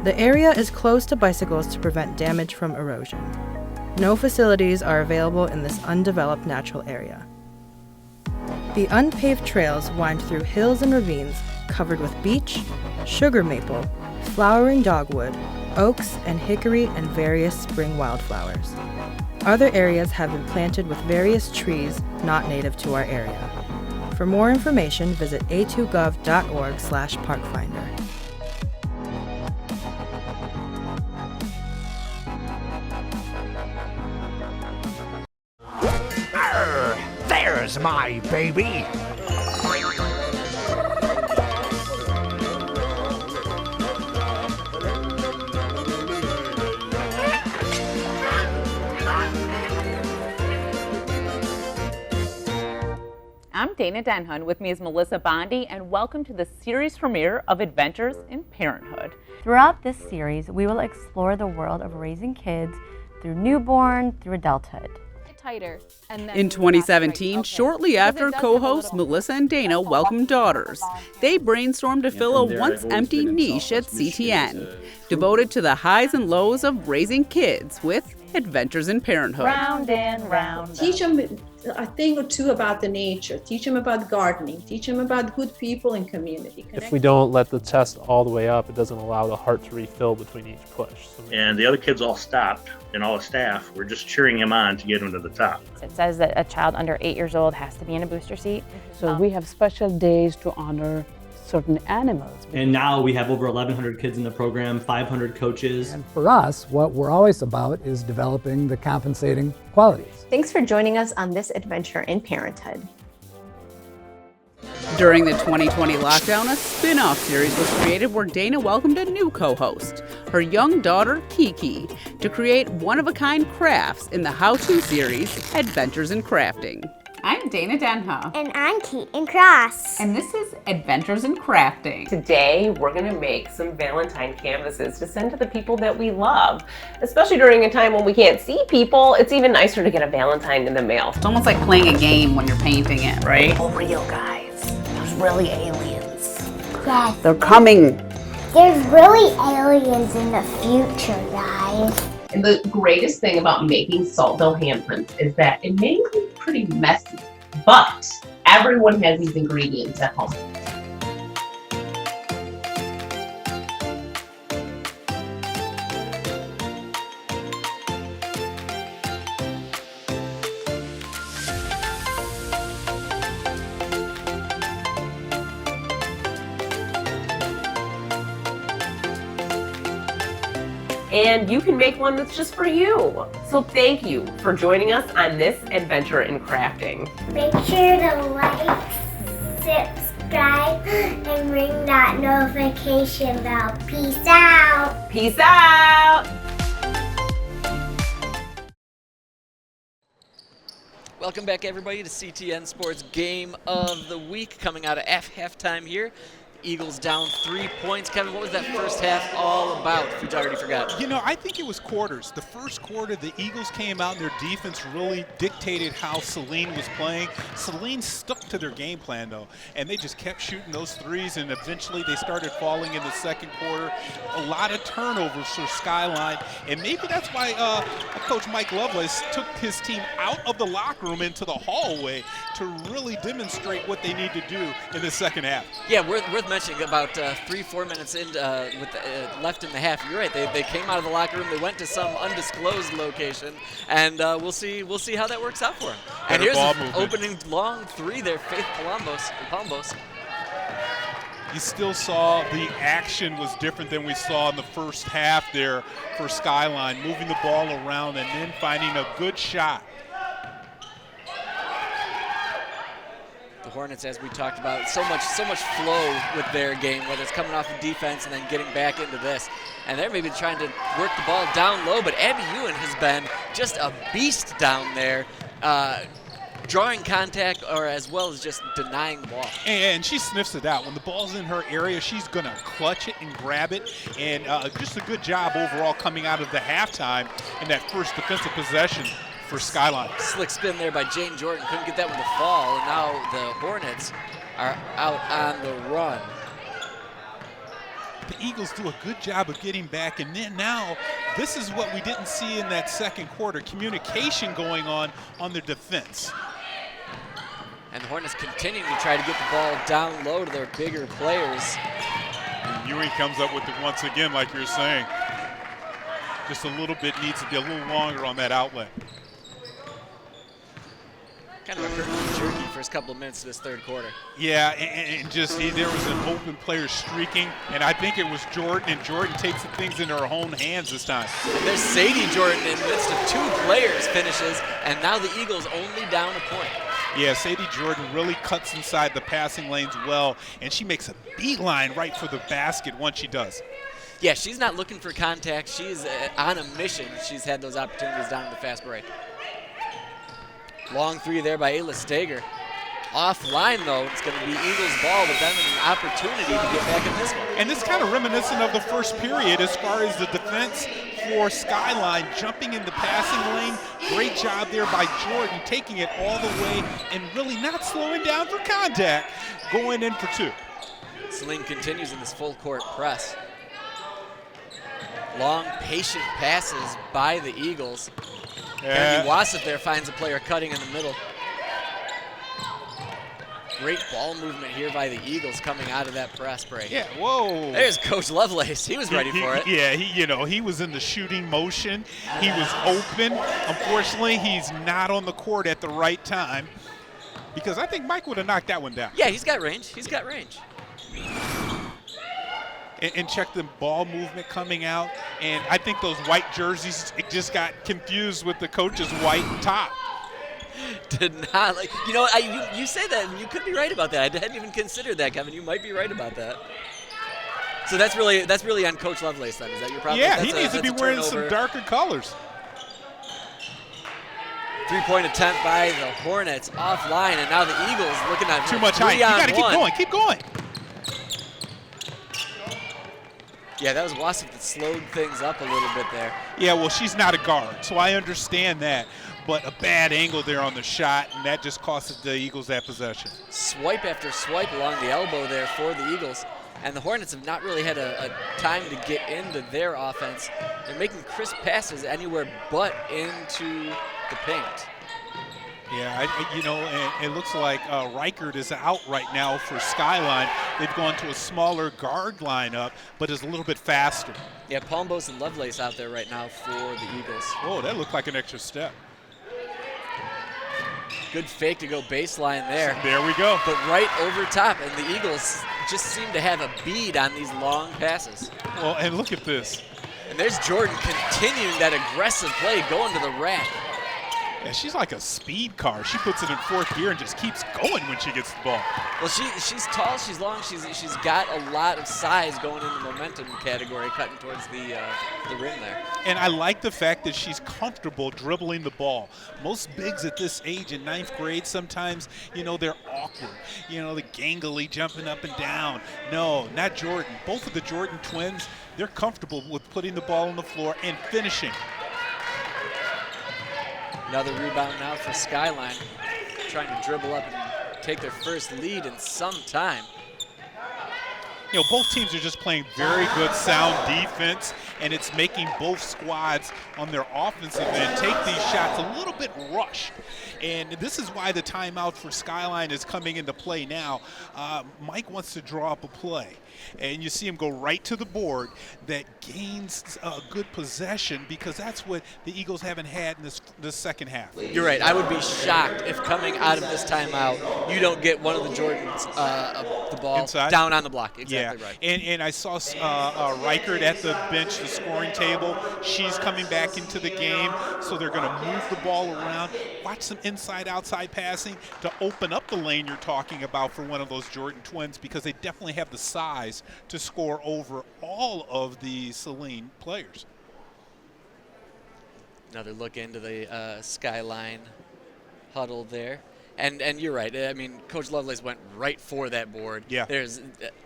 Speaker 6: The area is closed to bicycles to prevent damage from erosion. No facilities are available in this undeveloped natural area. The unpaved trails wind through hills and ravines covered with beech, sugar maple, flowering dogwood, oaks, and hickory, and various spring wildflowers. Other areas have been planted with various trees not native to our area. For more information, visit a2gov.org/parkfinder.
Speaker 7: There's my baby!
Speaker 8: I'm Dana Denhun. With me is Melissa Bondi, and welcome to the series premiere of Adventures in Parenthood.
Speaker 9: Throughout this series, we will explore the world of raising kids through newborn through adulthood.
Speaker 10: In 2017, shortly after co-hosts Melissa and Dana welcomed daughters, they brainstormed to fill a once-empty niche at CTN, devoted to the highs and lows of raising kids with Adventures in Parenthood.
Speaker 9: Round and round.
Speaker 11: Teach them a thing or two about the nature. Teach them about gardening. Teach them about good people and community.
Speaker 12: If we don't let the chest all the way up, it doesn't allow the heart to refill between each push.
Speaker 13: And the other kids all stopped, and all the staff were just cheering him on to get him to the top.
Speaker 14: It says that a child under 8 years old has to be in a booster seat.
Speaker 15: So we have special days to honor certain animals.
Speaker 16: And now we have over 1,100 kids in the program, 500 coaches.
Speaker 17: And for us, what we're always about is developing the compensating qualities.
Speaker 18: Thanks for joining us on this adventure in parenthood.
Speaker 10: During the 2020 lockdown, a spin-off series was created where Dana welcomed a new co-host, her young daughter, Kiki, to create one-of-a-kind crafts in the how-to series, Adventures in Crafting.
Speaker 8: I'm Dana Denha.
Speaker 19: And I'm Keaton Cross.
Speaker 8: And this is Adventures in Crafting.
Speaker 20: Today, we're going to make some Valentine canvases to send to the people that we love. Especially during a time when we can't see people, it's even nicer to get a Valentine in the mail.
Speaker 8: It's almost like playing a game when you're painting it, right?
Speaker 19: Oh, real guys. There's really aliens. Yes.
Speaker 20: They're coming.
Speaker 19: There's really aliens in the future, guys.
Speaker 20: And the greatest thing about making Saltville handprints is that it may look pretty messy, but everyone has these ingredients at home. And you can make one that's just for you. So thank you for joining us on this adventure in crafting.
Speaker 19: Make sure to like, subscribe, and ring that notification bell. Peace out.
Speaker 20: Peace out.
Speaker 1: Welcome back, everybody, to CTN Sports Game of the Week. Coming out of halftime here. Eagles down 3 points. Kevin, what was that first half all about, if you already forgot?
Speaker 2: You know, I think it was quarters. The first quarter, the Eagles came out and their defense really dictated how Saline was playing. Saline stuck to their game plan, though, and they just kept shooting those threes, and eventually they started falling in the second quarter. A lot of turnovers for Skyline, and maybe that's why Coach Mike Lovelace took his team out of the locker room into the hallway to really demonstrate what they need to do in the second half.
Speaker 1: Yeah, worth mentioning, about 3-4 minutes in with left in the half. You're right. They came out of the locker room. They went to some undisclosed location, and we'll see how that works out for them. And here's an opening long three there, Faith Palambos.
Speaker 2: You still saw the action was different than we saw in the first half there for Skyline, moving the ball around and then finding a good shot.
Speaker 1: The Hornets, as we talked about, so much flow with their game, whether it's coming off of defense and then getting back into this. And they're maybe trying to work the ball down low, but Abby Ewan has been just a beast down there, drawing contact or as well as just denying the ball.
Speaker 2: And she sniffs it out. When the ball's in her area, she's going to clutch it and grab it. And just a good job overall coming out of the halftime in that first defensive possession for Skyline.
Speaker 1: Slick spin there by Jane Jordan. Couldn't get that one to fall, and now the Hornets are out on the run.
Speaker 2: The Eagles do a good job of getting back, and then now this is what we didn't see in that second quarter, communication going on their defense.
Speaker 1: And the Hornets continuing to try to get the ball down low to their bigger players.
Speaker 2: And Ewing comes up with it once again, like you're saying. Just a little bit, needs to be a little longer on that outlet.
Speaker 1: Kind of a herky-jerky first couple of minutes of this third quarter.
Speaker 2: Yeah, and just there was an open player streaking, and I think it was Jordan, and Jordan takes the things into her own hands this time.
Speaker 1: And there's Sadie Jordan in the midst of two players finishes, and now the Eagles only down a point.
Speaker 2: Yeah, Sadie Jordan really cuts inside the passing lanes well, and she makes a beeline right for the basket once she does.
Speaker 1: Yeah, she's not looking for contact. She's on a mission. She's had those opportunities down in the fast break. Long three there by Ayla Steger. Offline, though, it's going to be Eagles ball, but then an opportunity to get back in this one.
Speaker 2: And this kind of reminiscent of the first period as far as the defense for Skyline, jumping in the passing lane. Great job there by Jordan, taking it all the way and really not slowing down for contact, going in for two.
Speaker 1: Saline continues in this full court press. Long, patient passes by the Eagles. Kennedy Wassett there finds a player cutting in the middle. Great ball movement here by the Eagles coming out of that press break.
Speaker 2: Yeah, whoa.
Speaker 1: There's Coach Lovelace. He was ready for it.
Speaker 2: Yeah, he was in the shooting motion. He was open. Unfortunately, he's not on the court at the right time because I think Mike would have knocked that one down.
Speaker 1: Yeah, he's got range. He's got range.
Speaker 2: And check the ball movement coming out. And I think those white jerseys just got confused with the coach's white top.
Speaker 1: Did not like, you say that and you could be right about that. I hadn't even considered that, Kevin. You might be right about that. So that's really on Coach Lovelace then. Is that your problem?
Speaker 2: Yeah, he needs to be wearing some darker colors.
Speaker 1: 3-point attempt by the Hornets offline, and now the Eagles looking at
Speaker 2: too much height. You got to keep going. Keep going.
Speaker 1: Yeah, that was Wassett that slowed things up a little bit there.
Speaker 2: Yeah, well, she's not a guard, so I understand that. But a bad angle there on the shot, and that just costed the Eagles that possession.
Speaker 1: Swipe after swipe along the elbow there for the Eagles. And the Hornets have not really had a time to get into their offense. They're making crisp passes anywhere but into the paint.
Speaker 2: Yeah, it looks like Reichert is out right now for Skyline. They've gone to a smaller guard lineup, but is a little bit faster.
Speaker 1: Yeah, Palmbos and Lovelace out there right now for the Eagles.
Speaker 2: Oh, that looked like an extra step.
Speaker 1: Good fake to go baseline there.
Speaker 2: There we go.
Speaker 1: But right over top, and the Eagles just seem to have a bead on these long passes.
Speaker 2: Well, and look at this.
Speaker 1: And there's Jordan continuing that aggressive play, going to the rack.
Speaker 2: Yeah, she's like a speed car. She puts it in fourth gear and just keeps going when she gets the ball.
Speaker 1: Well, she's tall, she's long, she's got a lot of size going in the momentum category, cutting towards the rim there.
Speaker 2: And I like the fact that she's comfortable dribbling the ball. Most bigs at this age in 9th grade, sometimes, they're awkward. The gangly jumping up and down. No, not Jordan. Both of the Jordan twins, they're comfortable with putting the ball on the floor and finishing.
Speaker 1: Another rebound now for Skyline, trying to dribble up and take their first lead in some time.
Speaker 2: Both teams are just playing very good, sound defense, and it's making both squads on their offensive end take these shots a little bit rushed. And this is why the timeout for Skyline is coming into play now. Mike wants to draw up a play, and you see him go right to the board that gains a good possession, because that's what the Eagles haven't had in this second half.
Speaker 1: You're right. I would be shocked if coming out of this timeout you don't get one of the Jordans the ball
Speaker 2: inside,
Speaker 1: down on the block. Exactly right.
Speaker 2: And I saw Reichert at the bench, the scoring table. She's coming back into the game, so they're going to move the ball around. Watch some inside-outside passing to open up the lane you're talking about for one of those Jordan twins, because they definitely have the size to score over all of the Saline players.
Speaker 1: Another look into the Skyline huddle there. And you're right. I mean, Coach Lovelace went right for that board.
Speaker 2: Yeah.
Speaker 1: There's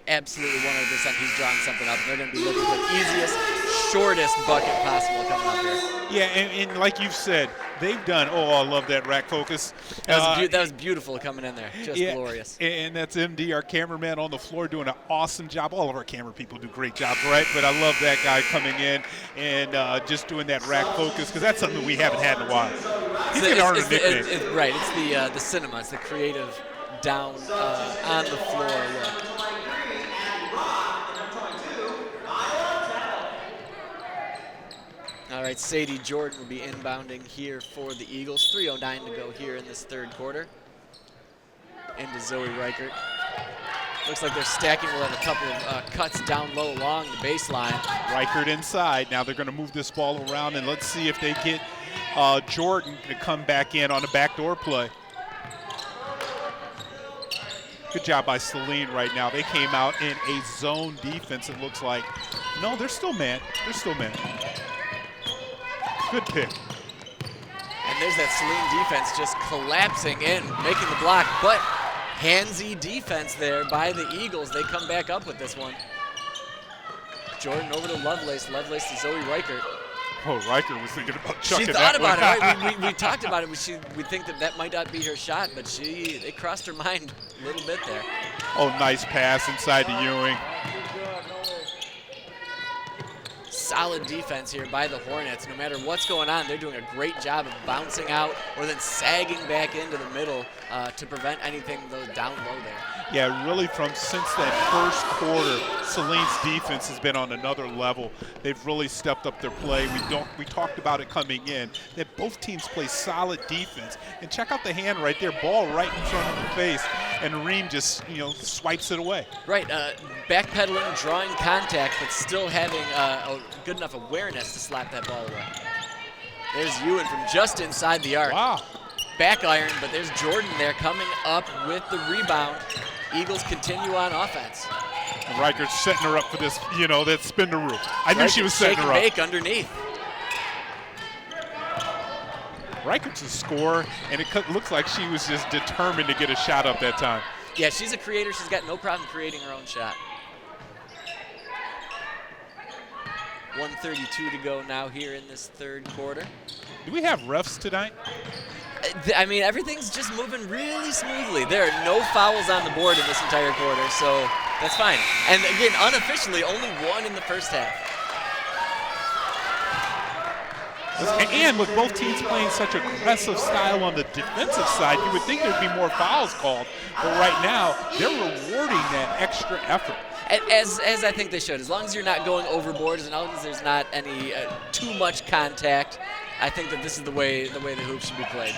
Speaker 1: absolutely 100% he's drawing something up. They're going to be looking for the easiest, shortest bucket possible coming up here.
Speaker 2: Yeah, and like you've said, they've done, I love that rack focus.
Speaker 1: That was beautiful coming in there. Just glorious.
Speaker 2: And that's MD, our cameraman on the floor, doing an awesome job. All of our camera people do great jobs, right? But I love that guy coming in and just doing that rack focus, because that's something we haven't had in a while. He's going to earn a nickname.
Speaker 1: Right, it's the cinema. It's the creative down on the floor look. All right, Sadie Jordan will be inbounding here for the Eagles. 3:09 to go here in this third quarter. Into Zoe Reichert. Looks like they're stacking. We'll have a couple of cuts down low along the baseline.
Speaker 2: Reichert inside. Now they're going to move this ball around, and let's see if they get Jordan to come back in on a backdoor play. Good job by Saline right now. They came out in a zone defense, it looks like. No, they're still man. They're still man. Good pick.
Speaker 1: And there's that Saline defense just collapsing in, making the block, but handsy defense there by the Eagles. They come back up with this one. Jordan over to Lovelace. Lovelace to Zoe Reichert.
Speaker 2: Oh, Reichert was thinking about chucking
Speaker 1: She thought about it, right? We talked about it. We think that might not be her shot, but it crossed her mind a little bit there.
Speaker 2: Oh, nice pass inside to Ewing.
Speaker 1: Solid defense here by the Hornets. No matter what's going on, they're doing a great job of bouncing out or then sagging back into the middle to prevent anything down low there.
Speaker 2: Yeah, really since that first quarter, Saline's defense has been on another level. They've really stepped up their play. We talked about it coming in, that both teams play solid defense. And check out the hand right there, ball right in front of the face, and Reem just, swipes it away.
Speaker 1: Right, backpedaling, drawing contact, but still having a good enough awareness to slap that ball away. There's Ewan from just inside the arc.
Speaker 2: Wow.
Speaker 1: Back iron, but there's Jordan there coming up with the rebound. Eagles continue on offense.
Speaker 2: And Reichert's setting her up for this, that spin to roof. I knew she was setting her up.
Speaker 1: Shake and bake underneath.
Speaker 2: Reichert's a scorer, and it looks like she was just determined to get a shot up that time.
Speaker 1: Yeah, she's a creator. She's got no problem creating her own shot. 1:32 to go now here in this third quarter.
Speaker 2: Do we have refs tonight?
Speaker 1: I mean, everything's just moving really smoothly. There are no fouls on the board in this entire quarter, so that's fine. And again, unofficially, only one in the first half.
Speaker 2: And with both teams playing such aggressive style on the defensive side, you would think there'd be more fouls called. But right now, they're rewarding that extra effort.
Speaker 1: As I think they should. As long as you're not going overboard, as long as there's not any too much contact, I think that this is the way the hoop should be played.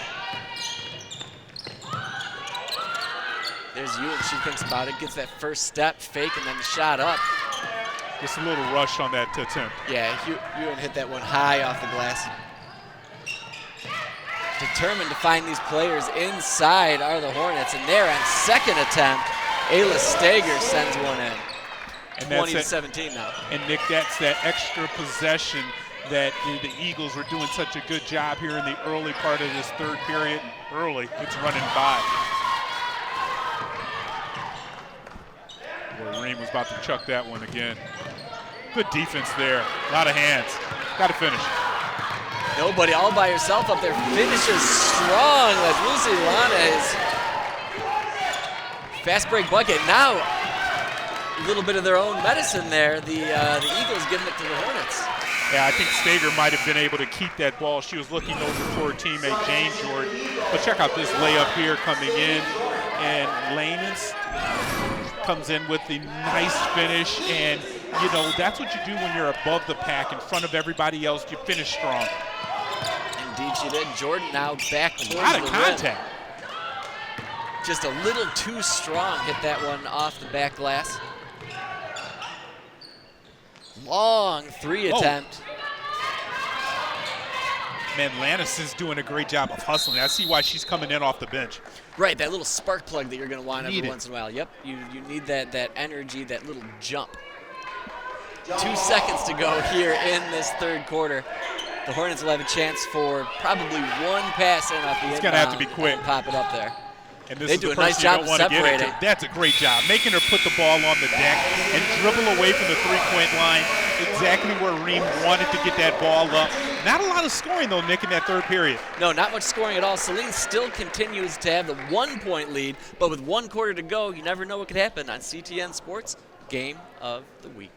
Speaker 1: There's Ewan. She thinks about it, gets that first step, fake, and then the shot up.
Speaker 2: Just a little rush on that attempt.
Speaker 1: Yeah, Ewan hit that one high off the glass. Determined to find these players inside are the Hornets, and there on second attempt, Ayla Stager sends one in.
Speaker 2: And
Speaker 1: 20-17 now.
Speaker 2: And Nick, that's that extra possession that the Eagles were doing such a good job here in the early part of this third period. Early, it's running by. Well, Ream was about to chuck that one again. Good defense there. A lot of hands. Got to finish.
Speaker 1: Nobody all by herself up there. Finishes strong as Lucy Lana is. Fast break bucket. Now a little bit of their own medicine there. The Eagles giving it to the Hornets.
Speaker 2: Yeah, I think Stager might have been able to keep that ball. She was looking over for her teammate, Jane Jordan. But check out this layup here coming in. And Lanus comes in with the nice finish. And, you know, that's what you do when you're above the pack in front of everybody else. You finish strong.
Speaker 1: Indeed she did. Jordan now back towards
Speaker 2: a lot of
Speaker 1: the
Speaker 2: contact.
Speaker 1: rim. Just a little too strong. Hit that one off the back glass. Long three attempt.
Speaker 2: Man, Lannis is doing a great job of hustling. I see why she's coming in off the bench.
Speaker 1: Right, that little spark plug that you're going to want every once in a while. Yep, you need that energy, that little jump. 2 seconds to go here in this third quarter. The Hornets will have a chance for probably one pass in off the inbound.
Speaker 2: It's going to have to be quick.
Speaker 1: Pop it up there.
Speaker 2: And this
Speaker 1: they
Speaker 2: is
Speaker 1: do
Speaker 2: the
Speaker 1: a nice
Speaker 2: person you
Speaker 1: job
Speaker 2: don't want to get
Speaker 1: separating.
Speaker 2: it to. That's a great job. Making her put the ball on the deck and dribble away from the three-point line. Exactly where Ream wanted to get that ball up. Not a lot of scoring, though, Nick, in that third period.
Speaker 1: No, not much scoring at all. Saline still continues to have the 1-point lead, but with 1 quarter to go, you never know what could happen on CTN Sports Game of the Week.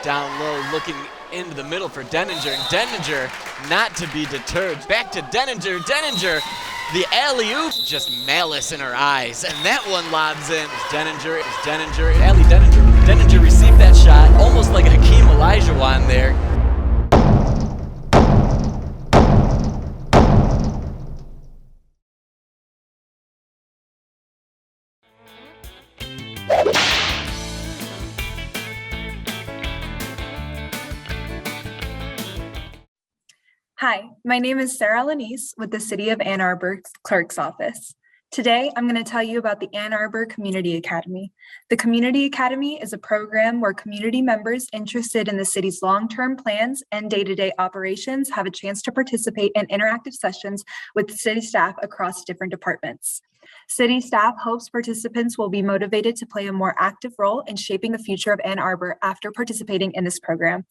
Speaker 1: Down low, looking into the middle for Denninger, and Denninger not to be deterred. Back to Denninger. Denninger, the alley-oop, just malice in her eyes, and that one lobs in. Denninger, Allie Denninger. Denninger received that shot almost like Hakeem Olajuwon there.
Speaker 21: Hi, my name is Sarah Lanise with the City of Ann Arbor Clerk's Office. Today, I'm going to tell you about the Ann Arbor Community Academy. The Community Academy is a program where community members interested in the city's long-term plans and day-to-day operations have a chance to participate in interactive sessions with city staff across different departments. City staff hopes participants will be motivated to play a more active role in shaping the future of Ann Arbor after participating in this program.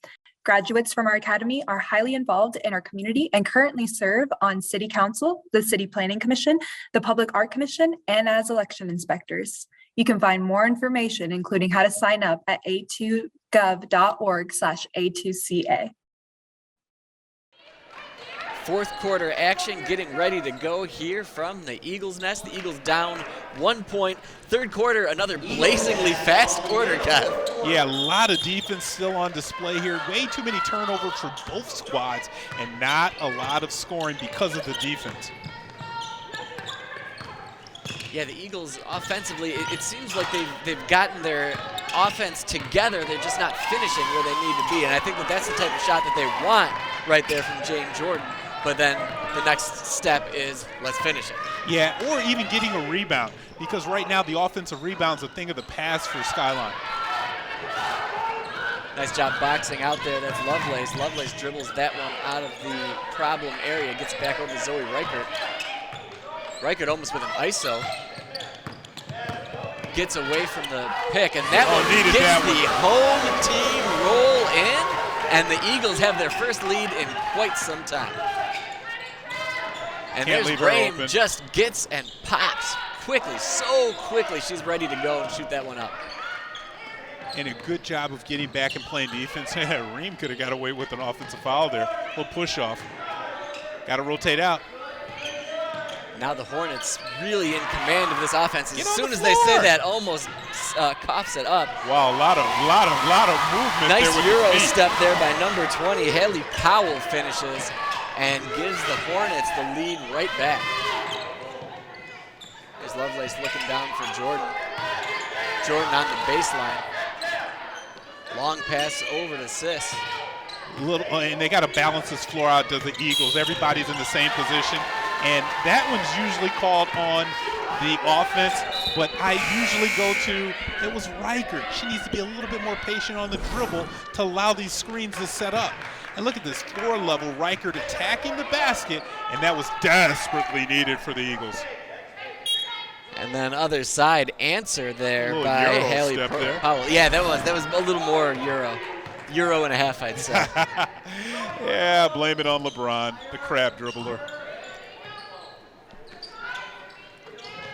Speaker 21: Graduates from our academy are highly involved in our community and currently serve on City Council, the City Planning Commission, the Public Art Commission, and as election inspectors. You can find more information, including how to sign up at a2gov.org/A2CA.
Speaker 1: Fourth quarter action getting ready to go here from the Eagles' nest. The Eagles down 1 point. Third quarter, another blazingly fast quarter, Kev.
Speaker 2: Yeah, a lot of defense still on display here. Way too many turnovers for both squads and not a lot of scoring because of the defense.
Speaker 1: Yeah, the Eagles offensively, it seems like they've gotten their offense together. They're just not finishing where they need to be. And I think that's the type of shot that they want right there from Jane Jordan. But then the next step is let's finish it.
Speaker 2: Yeah, or even getting a rebound, because right now the offensive rebound's a thing of the past for Skyline.
Speaker 1: Nice job boxing out there. That's Lovelace. Lovelace dribbles that one out of the problem area, gets back over to Zoe Reichert. Reichert almost with an ISO. Gets away from the pick, and that one gets the home team roll in, and the Eagles have their first lead in quite some time. And there's Brame, just gets and pops quickly, so quickly. She's ready to go and shoot that one up.
Speaker 2: And a good job of getting back and playing defense. Ream could have got away with an offensive foul there. A little push off. Got to rotate out.
Speaker 1: Now the Hornets really in command of this offense. As soon as they say that, almost coughs it up.
Speaker 2: Wow, a lot of movement.
Speaker 1: Nice
Speaker 2: there with
Speaker 1: Euro
Speaker 2: the feet.
Speaker 1: step there by number 20. Haley Powell finishes and gives the Hornets the lead right back. There's Lovelace looking down for Jordan. Jordan on the baseline. Long pass over to Sis.
Speaker 2: and they got to balance this floor out to the Eagles. Everybody's in the same position, and that one's usually called on the offense, but I usually go to, it was Riker. She needs to be a little bit more patient on the dribble to allow these screens to set up. And look at this floor level, Riker attacking the basket, and that was desperately needed for the Eagles. And
Speaker 1: then other side answer there by Haley Powell. Yeah, that was a little more Euro and a half, I'd say.
Speaker 2: Yeah, blame it on LeBron, the crab dribbler.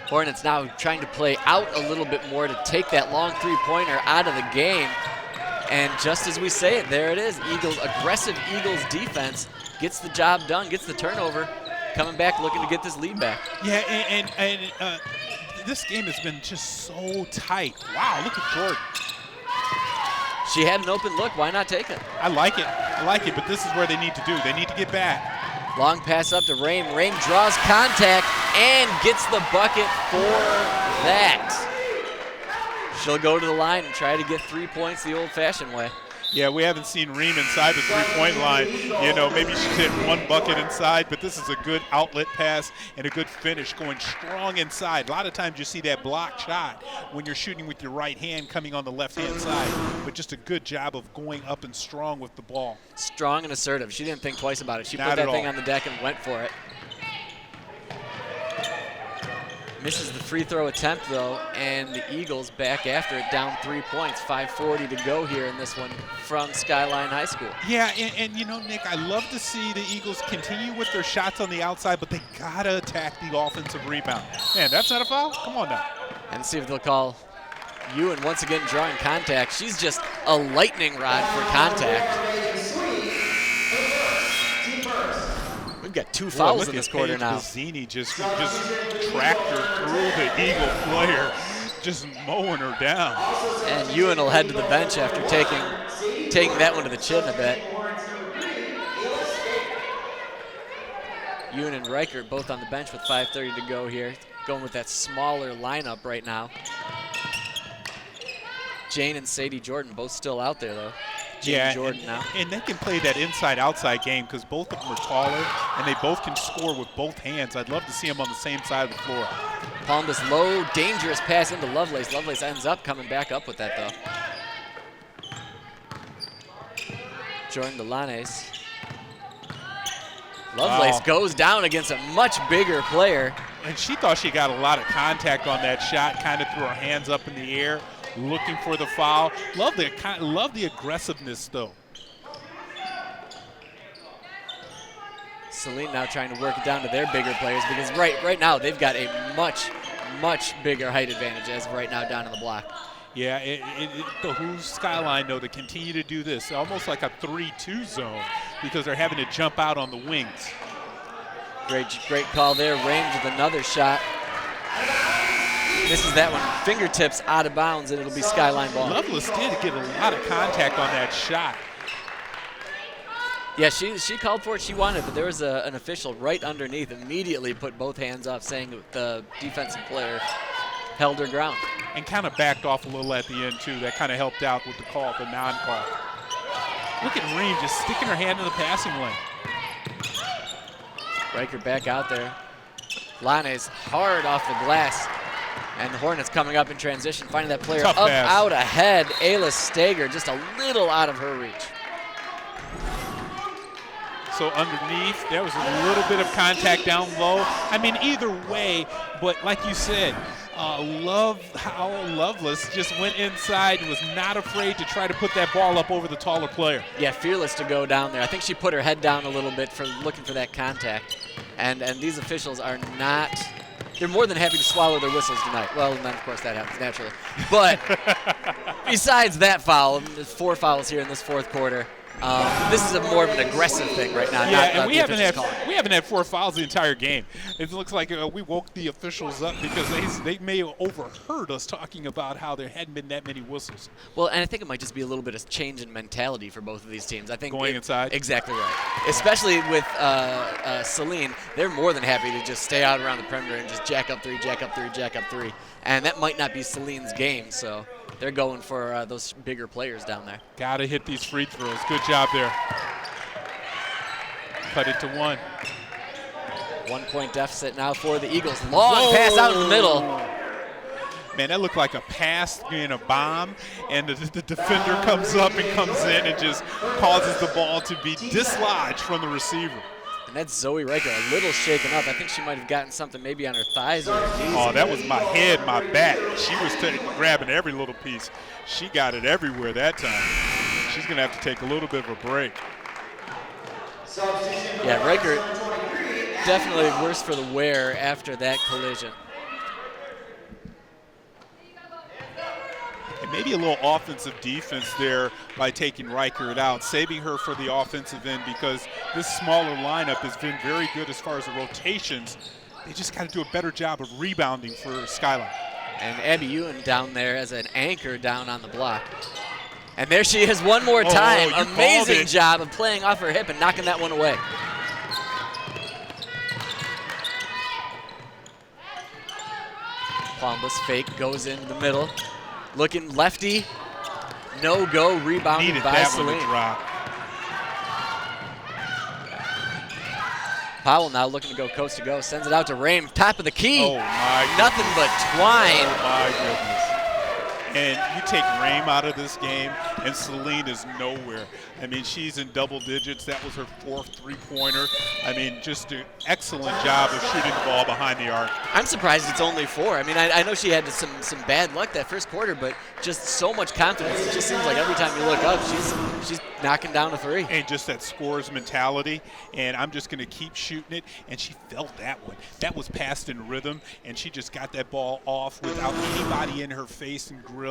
Speaker 1: Hornets now trying to play out a little bit more to take that long three-pointer out of the game. And just as we say it, there it is. Aggressive Eagles defense gets the job done, gets the turnover, coming back looking to get this lead back.
Speaker 2: Yeah, and this game has been just so tight. Wow, look at Jordan.
Speaker 1: She had an open look. Why not take it?
Speaker 2: I like it, but this is where they need to do. They need to get back.
Speaker 1: Long pass up to Rain. Rain draws contact and gets the bucket for that. She'll go to the line and try to get 3 points the old-fashioned way.
Speaker 2: Yeah, we haven't seen Reem inside the three-point line. You know, maybe she's hit one bucket inside, but this is a good outlet pass and a good finish going strong inside. A lot of times you see that block shot when you're shooting with your right hand coming on the left-hand side, but just a good job of going up and strong with the ball.
Speaker 1: Strong and assertive. She didn't think twice about it. She
Speaker 2: Not
Speaker 1: put that
Speaker 2: at
Speaker 1: thing
Speaker 2: all.
Speaker 1: on the deck and went for it. Misses the free throw attempt, though, and the Eagles back after it, down 3 points. 5:40 to go here in this one from Skyline High School.
Speaker 2: Yeah, and you know, Nick, I love to see the Eagles continue with their shots on the outside, but they gotta attack the offensive rebound. Man, that's not a foul? Come on now.
Speaker 1: And see if they'll call Ewan once again drawing contact. She's just a lightning rod for contact. We've got 2 fouls in this quarter now.
Speaker 2: Bazzini just tracked her through the Eagle player, just mowing her down.
Speaker 1: And Ewan will head to the bench after taking that one to the chin a bit. Ewan and Riker both on the bench with 5:30 to go here. Going with that smaller lineup right now. Jane and Sadie Jordan both still out there, though.
Speaker 2: Yeah,
Speaker 1: Jordan now.
Speaker 2: And they can play that inside-outside game because both of them are taller and they both can score with both hands. I'd love to see them on the same side of the floor.
Speaker 1: Palmas low, dangerous pass into Lovelace. Lovelace ends up coming back up with that, though. Jordan Delanes. Lovelace goes down against a much bigger player.
Speaker 2: And she thought she got a lot of contact on that shot, kind of threw her hands up in the air, looking for the foul. Love the aggressiveness, though.
Speaker 1: Saline now trying to work it down to their bigger players because right now they've got a much bigger height advantage as of right now down in the block.
Speaker 2: Yeah, the who's Skyline, though, to continue to do this, almost like a 3-2 zone because they're having to jump out on the wings.
Speaker 1: Great call there. Rames with another shot. Misses that one. Fingertips out of bounds, and it'll be Skyline ball.
Speaker 2: Lovelace did get a lot of contact on that shot.
Speaker 1: Yeah, she called for it. She wanted it, but there was an official right underneath. Immediately put both hands up, saying that the defensive player held her ground.
Speaker 2: And kind of backed off a little at the end, too. That kind of helped out with the call, the non-call. Look at Reem just sticking her hand in the passing lane.
Speaker 1: Riker back out there. Lanes hard off the glass. And the Hornets coming up in transition, finding that player
Speaker 2: Tough
Speaker 1: up,
Speaker 2: pass.
Speaker 1: out, ahead. Ayla Stager just a little out of her reach.
Speaker 2: So underneath, there was a little bit of contact down low. I mean, either way, but like you said, love how Lovelace just went inside and was not afraid to try to put that ball up over the taller player.
Speaker 1: Yeah, fearless to go down there. I think she put her head down a little bit for looking for that contact. And these officials are not, they're more than happy to swallow their whistles tonight. Well, and then of course that happens naturally. But besides that foul, there's 4 fouls here in this fourth quarter. This is more of an aggressive thing right now.
Speaker 2: Yeah, and we haven't had 4 fouls the entire game. It looks like we woke the officials up because they may have overheard us talking about how there hadn't been that many whistles.
Speaker 1: Well, and I think it might just be a little bit of change in mentality for both of these teams. I think
Speaker 2: going inside.
Speaker 1: Exactly right. Especially with Saline, they're more than happy to just stay out around the perimeter and just jack up 3, jack up 3, jack up 3. And that might not be Saline's game, so they're going for those bigger players down there.
Speaker 2: Got to hit these free throws. Good job there. Cut it to 1.
Speaker 1: 1 point deficit now for the Eagles. Long pass out in the middle.
Speaker 2: Man, that looked like a pass being a bomb, and the defender comes up and comes in and just causes the ball to be dislodged from the receiver.
Speaker 1: And that's Zoe Riker, a little shaken up. I think she might have gotten something maybe on her thighs or her knees.
Speaker 2: Oh, that was my head, my back. She was grabbing every little piece. She got it everywhere that time. She's going to have to take a little bit of a break.
Speaker 1: Yeah, Riker definitely worse for the wear after that collision.
Speaker 2: And maybe a little offensive defense there by taking Riker out, saving her for the offensive end, because this smaller lineup has been very good as far as the rotations. They just got to do a better job of rebounding for Skyline.
Speaker 1: And Abby Ewan down there as an anchor down on the block. And there she is one more time. Amazing job of playing off her hip and knocking that one away. Columbus fake goes into the middle. Looking lefty. No go, rebounded by Saline. Powell now looking to go coast to go. Sends it out to Rame. Top of the key.
Speaker 2: Oh, my
Speaker 1: Nothing but twine.
Speaker 2: Oh, my goodness. And you take Rame out of this game, and Saline is nowhere. I mean, she's in double digits. That was her 4th three-pointer. I mean, just an excellent job of shooting the ball behind the arc.
Speaker 1: I'm surprised it's only 4. I mean, I know she had some bad luck that first quarter, but just so much confidence. It just seems like every time you look up, she's knocking down a 3.
Speaker 2: And just that scores mentality, and I'm just going to keep shooting it, and she felt that one. That was passed in rhythm, and she just got that ball off without anybody in her face and grill.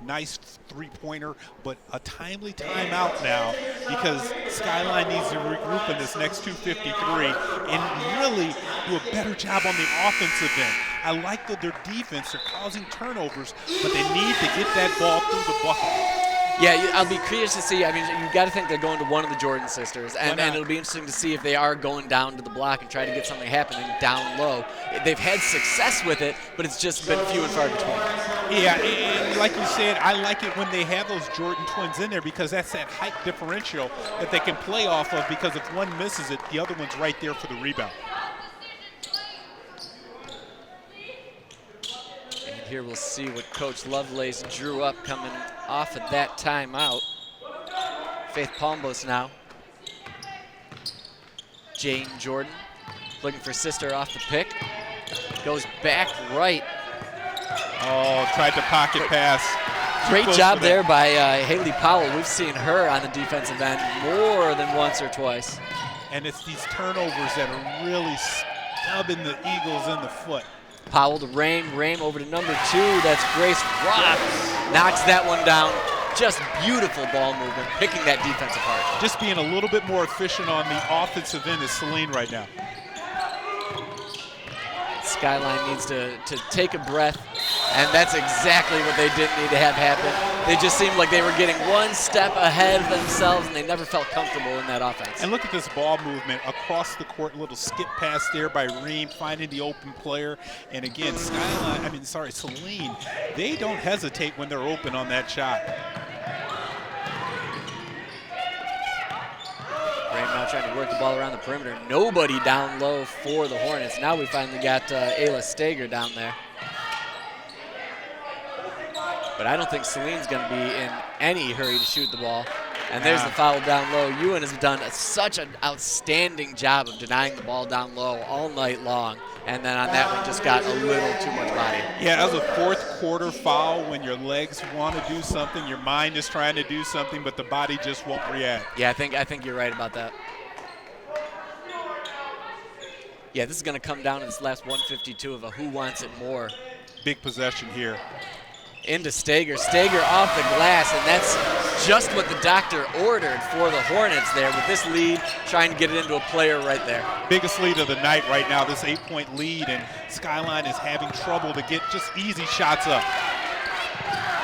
Speaker 2: Nice three-pointer, but a timely timeout now, because Skyline needs to regroup in this next 2:53 and really do a better job on the offensive end. I like that their defense are causing turnovers, but they need to get that ball through the bucket.
Speaker 1: Yeah, I'll be curious to see. I mean, you got to think they're going to one of the Jordan sisters, and it'll be interesting to see if they are going down to the block and try to get something happening down low. They've had success with it, but it's just been few and far between.
Speaker 2: Yeah, and like you said, I like it when they have those Jordan twins in there, because that's that height differential that they can play off of, because if one misses it, the other one's right there for the rebound.
Speaker 1: And here we'll see what Coach Lovelace drew up coming off of that timeout. Faith Palmbos now. Jane Jordan looking for sister off the pick. Goes back right.
Speaker 2: Oh, tried the pocket pass.
Speaker 1: Great job there by Haley Powell. We've seen her on the defensive end more than once or twice.
Speaker 2: And it's these turnovers that are really stubbing the Eagles in the foot.
Speaker 1: Powell to Rame. Rame over to number 2. That's Grace Rock. Knocks that one down. Just beautiful ball movement, picking that defense apart.
Speaker 2: Just being a little bit more efficient on the offensive end is Saline right now.
Speaker 1: Skyline needs to take a breath, and that's exactly what they didn't need to have happen. They just seemed like they were getting one step ahead of themselves, and they never felt comfortable in that offense.
Speaker 2: And look at this ball movement across the court, little skip pass there by Reem, finding the open player. And again, Saline, they don't hesitate when they're open on that shot.
Speaker 1: Reem now trying to work the ball around the perimeter. Nobody down low for the Hornets. Now we finally got Ayla Stager down there. But I don't think Saline's going to be in any hurry to shoot the ball. And there's the foul down low. Ewan has done such an outstanding job of denying the ball down low all night long. And then on that one, just got a little too much body.
Speaker 2: Yeah, that was a fourth quarter foul when your legs want to do something, your mind is trying to do something, but the body just won't react.
Speaker 1: Yeah, I think you're right about that. Yeah, this is going to come down to this last 152 of a who wants it more.
Speaker 2: Big possession here.
Speaker 1: Into Stager. Stager off the glass, and that's just what the doctor ordered for the Hornets there with this lead, trying to get it into a player right there.
Speaker 2: Biggest lead of the night right now, this 8-point lead, and Skyline is having trouble to get just easy shots up.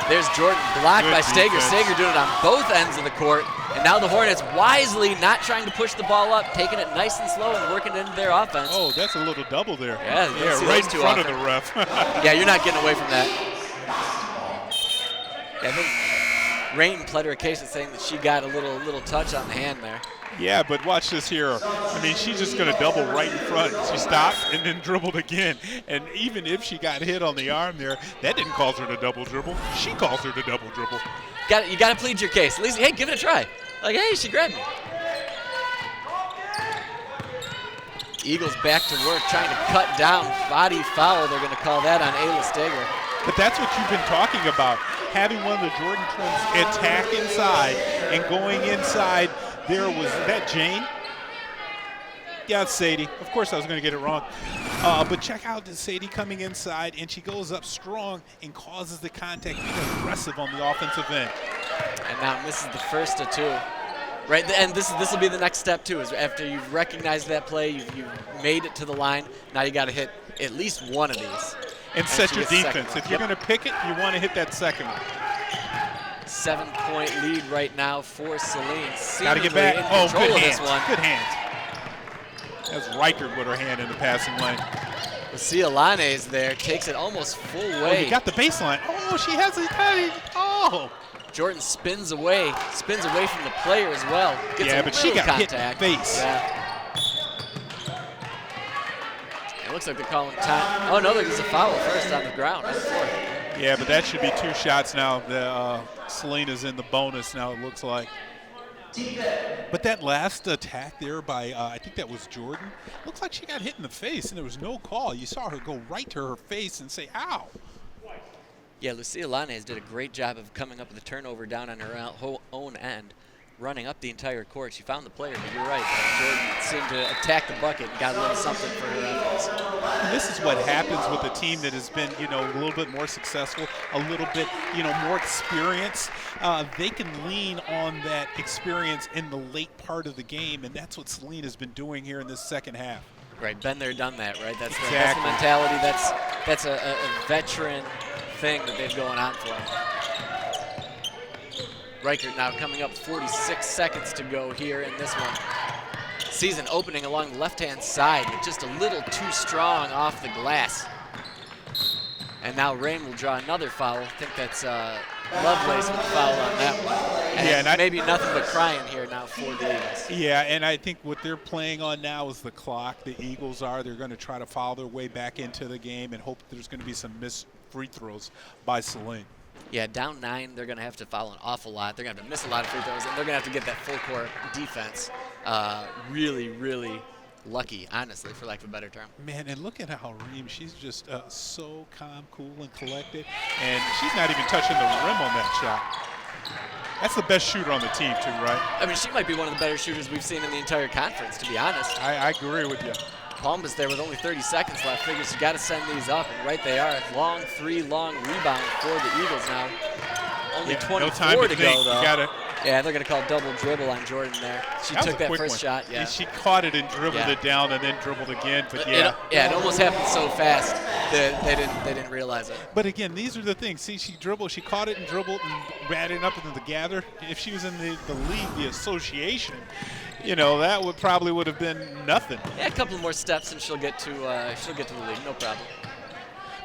Speaker 1: There's Jordan blocked by Stager. Stager doing it on both ends of the court, and now the Hornets wisely not trying to push the ball up, taking it nice and slow and working it into their offense.
Speaker 2: Oh, that's a little double there.
Speaker 1: Yeah,
Speaker 2: right in front of the ref.
Speaker 1: Yeah, you're not getting away from that. Yeah, I think Rain pled her case in saying that she got a little touch on the hand there.
Speaker 2: Yeah, but watch this here. I mean, she's just going to double right in front. She stopped and then dribbled again. And even if she got hit on the arm there, that didn't cause her to double dribble. She calls her to double dribble.
Speaker 1: You got to plead your case. At least, hey, give it a try. Like, hey, she grabbed me. Eagles back to work, trying to cut down. Body foul, they're going to call that on Ayla Steger.
Speaker 2: But that's what you've been talking about, having one of the Jordan twins attack inside and going inside. There was that Jane. Yeah, it's Sadie. Of course I was going to get it wrong. But check out Sadie coming inside, and she goes up strong and causes the contact, being aggressive on the offensive end.
Speaker 1: And now misses the first of two. Right, and this will be the next step too, is after you've recognized that play, you've made it to the line, now you got to hit at least one of these.
Speaker 2: And set your defense. If you're going to pick it, you want to hit that second one.
Speaker 1: 7-point lead right now for Saline.
Speaker 2: Got to get back. Oh, good hands.
Speaker 1: One.
Speaker 2: Good hands. That's Reichert with her hand in the passing lane.
Speaker 1: Skyline is there, takes it almost full way.
Speaker 2: Oh, you got the baseline. Oh, she has it. Oh.
Speaker 1: Jordan spins away from the player as well. Gets
Speaker 2: but she got
Speaker 1: contact.
Speaker 2: hit in the face.
Speaker 1: Yeah. It looks like they're calling time. Oh, no, there's a foul first on the ground. On the floor.
Speaker 2: Yeah, but that should be 2 shots now. Saline is in the bonus now, it looks like. But that last attack there by, I think that was Jordan, looks like she got hit in the face, and there was no call. You saw her go right to her face and say, ow.
Speaker 1: Yeah, Lucia Lanes did a great job of coming up with a turnover down on her own end, running up the entire court. She found the player, but you're right. Jordan seemed to attack the bucket and got a little something for her efforts.
Speaker 2: And this is what happens with a team that has been, a little bit more successful, a little bit, more experience. They can lean on that experience in the late part of the game, and that's what Saline has been doing here in this second half.
Speaker 1: Right, been there, done that, right? That's
Speaker 2: exactly.
Speaker 1: The mentality. That's a veteran thing that they've going on for them. Reichert now coming up 46 seconds to go here in this one. Season opening along the left-hand side, but just a little too strong off the glass. And now Rain will draw another foul. I think that's Lovelace with the foul on that one. And maybe nothing but crying here now for the Eagles.
Speaker 2: Yeah, and I think what they're playing on now is the clock. The Eagles are. They're going to try to follow their way back into the game and hope there's going to be some missed free throws by Saline.
Speaker 1: Yeah, down 9, they're going to have to foul an awful lot. They're going to have to miss a lot of free throws, and they're going to have to get that full court defense really, really lucky, honestly, for lack of a better term.
Speaker 2: Man, and look at how Reem, she's just so calm, cool, and collected, and she's not even touching the rim on that shot. That's the best shooter on the team, too, right?
Speaker 1: I mean, she might be one of the better shooters we've seen in the entire conference, to be honest.
Speaker 2: I agree with you.
Speaker 1: Palmas there with only 30 seconds left. Figures you got to send these up, and right they are. Long rebound for the Eagles now. Only 24
Speaker 2: no time to
Speaker 1: go, though.
Speaker 2: Yeah,
Speaker 1: they're going to call double dribble on Jordan there. She took that first shot. Yeah,
Speaker 2: she caught it and dribbled it down and then dribbled again. But
Speaker 1: it almost happened so fast that they didn't realize it.
Speaker 2: But again, these are the things. See, she caught it and dribbled and ran it up into the gather. If she was in the league, the association, that would have been nothing.
Speaker 1: Yeah, a couple more steps and she'll get to the league, no problem.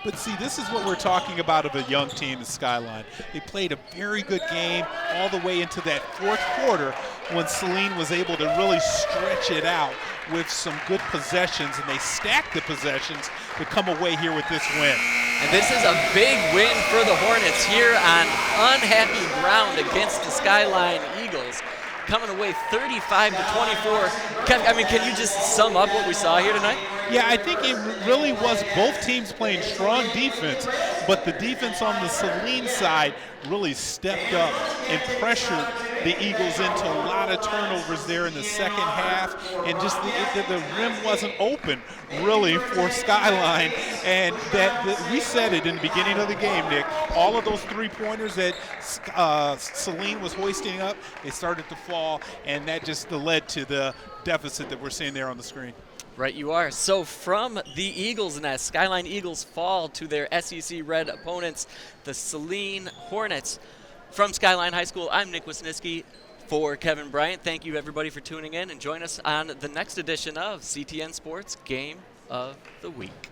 Speaker 2: But see, this is what we're talking about of a young team in Skyline. They played a very good game all the way into that fourth quarter when Saline was able to really stretch it out with some good possessions, and they stacked the possessions to come away here with this win.
Speaker 1: And this is a big win for the Hornets here on unhappy ground against the Skyline Eagles. Coming away 35-24. I mean, can you just sum up what we saw here tonight?
Speaker 2: Yeah, I think it really was both teams playing strong defense, but the defense on the Saline side really stepped up and pressured the Eagles into a lot of turnovers there in the second half, and just the rim wasn't open really for Skyline. And we said it in the beginning of the game, Nick, all of those three-pointers that Saline was hoisting up, they started to fall, and that just led to the deficit that we're seeing there on the screen.
Speaker 1: Right, you are. So from the Eagles' nest, Skyline Eagles fall to their SEC Red opponents, the Saline Hornets. From Skyline High School, I'm Nick Wisniewski for Kevin Bryant. Thank you, everybody, for tuning in, and join us on the next edition of CTN Sports Game of the Week.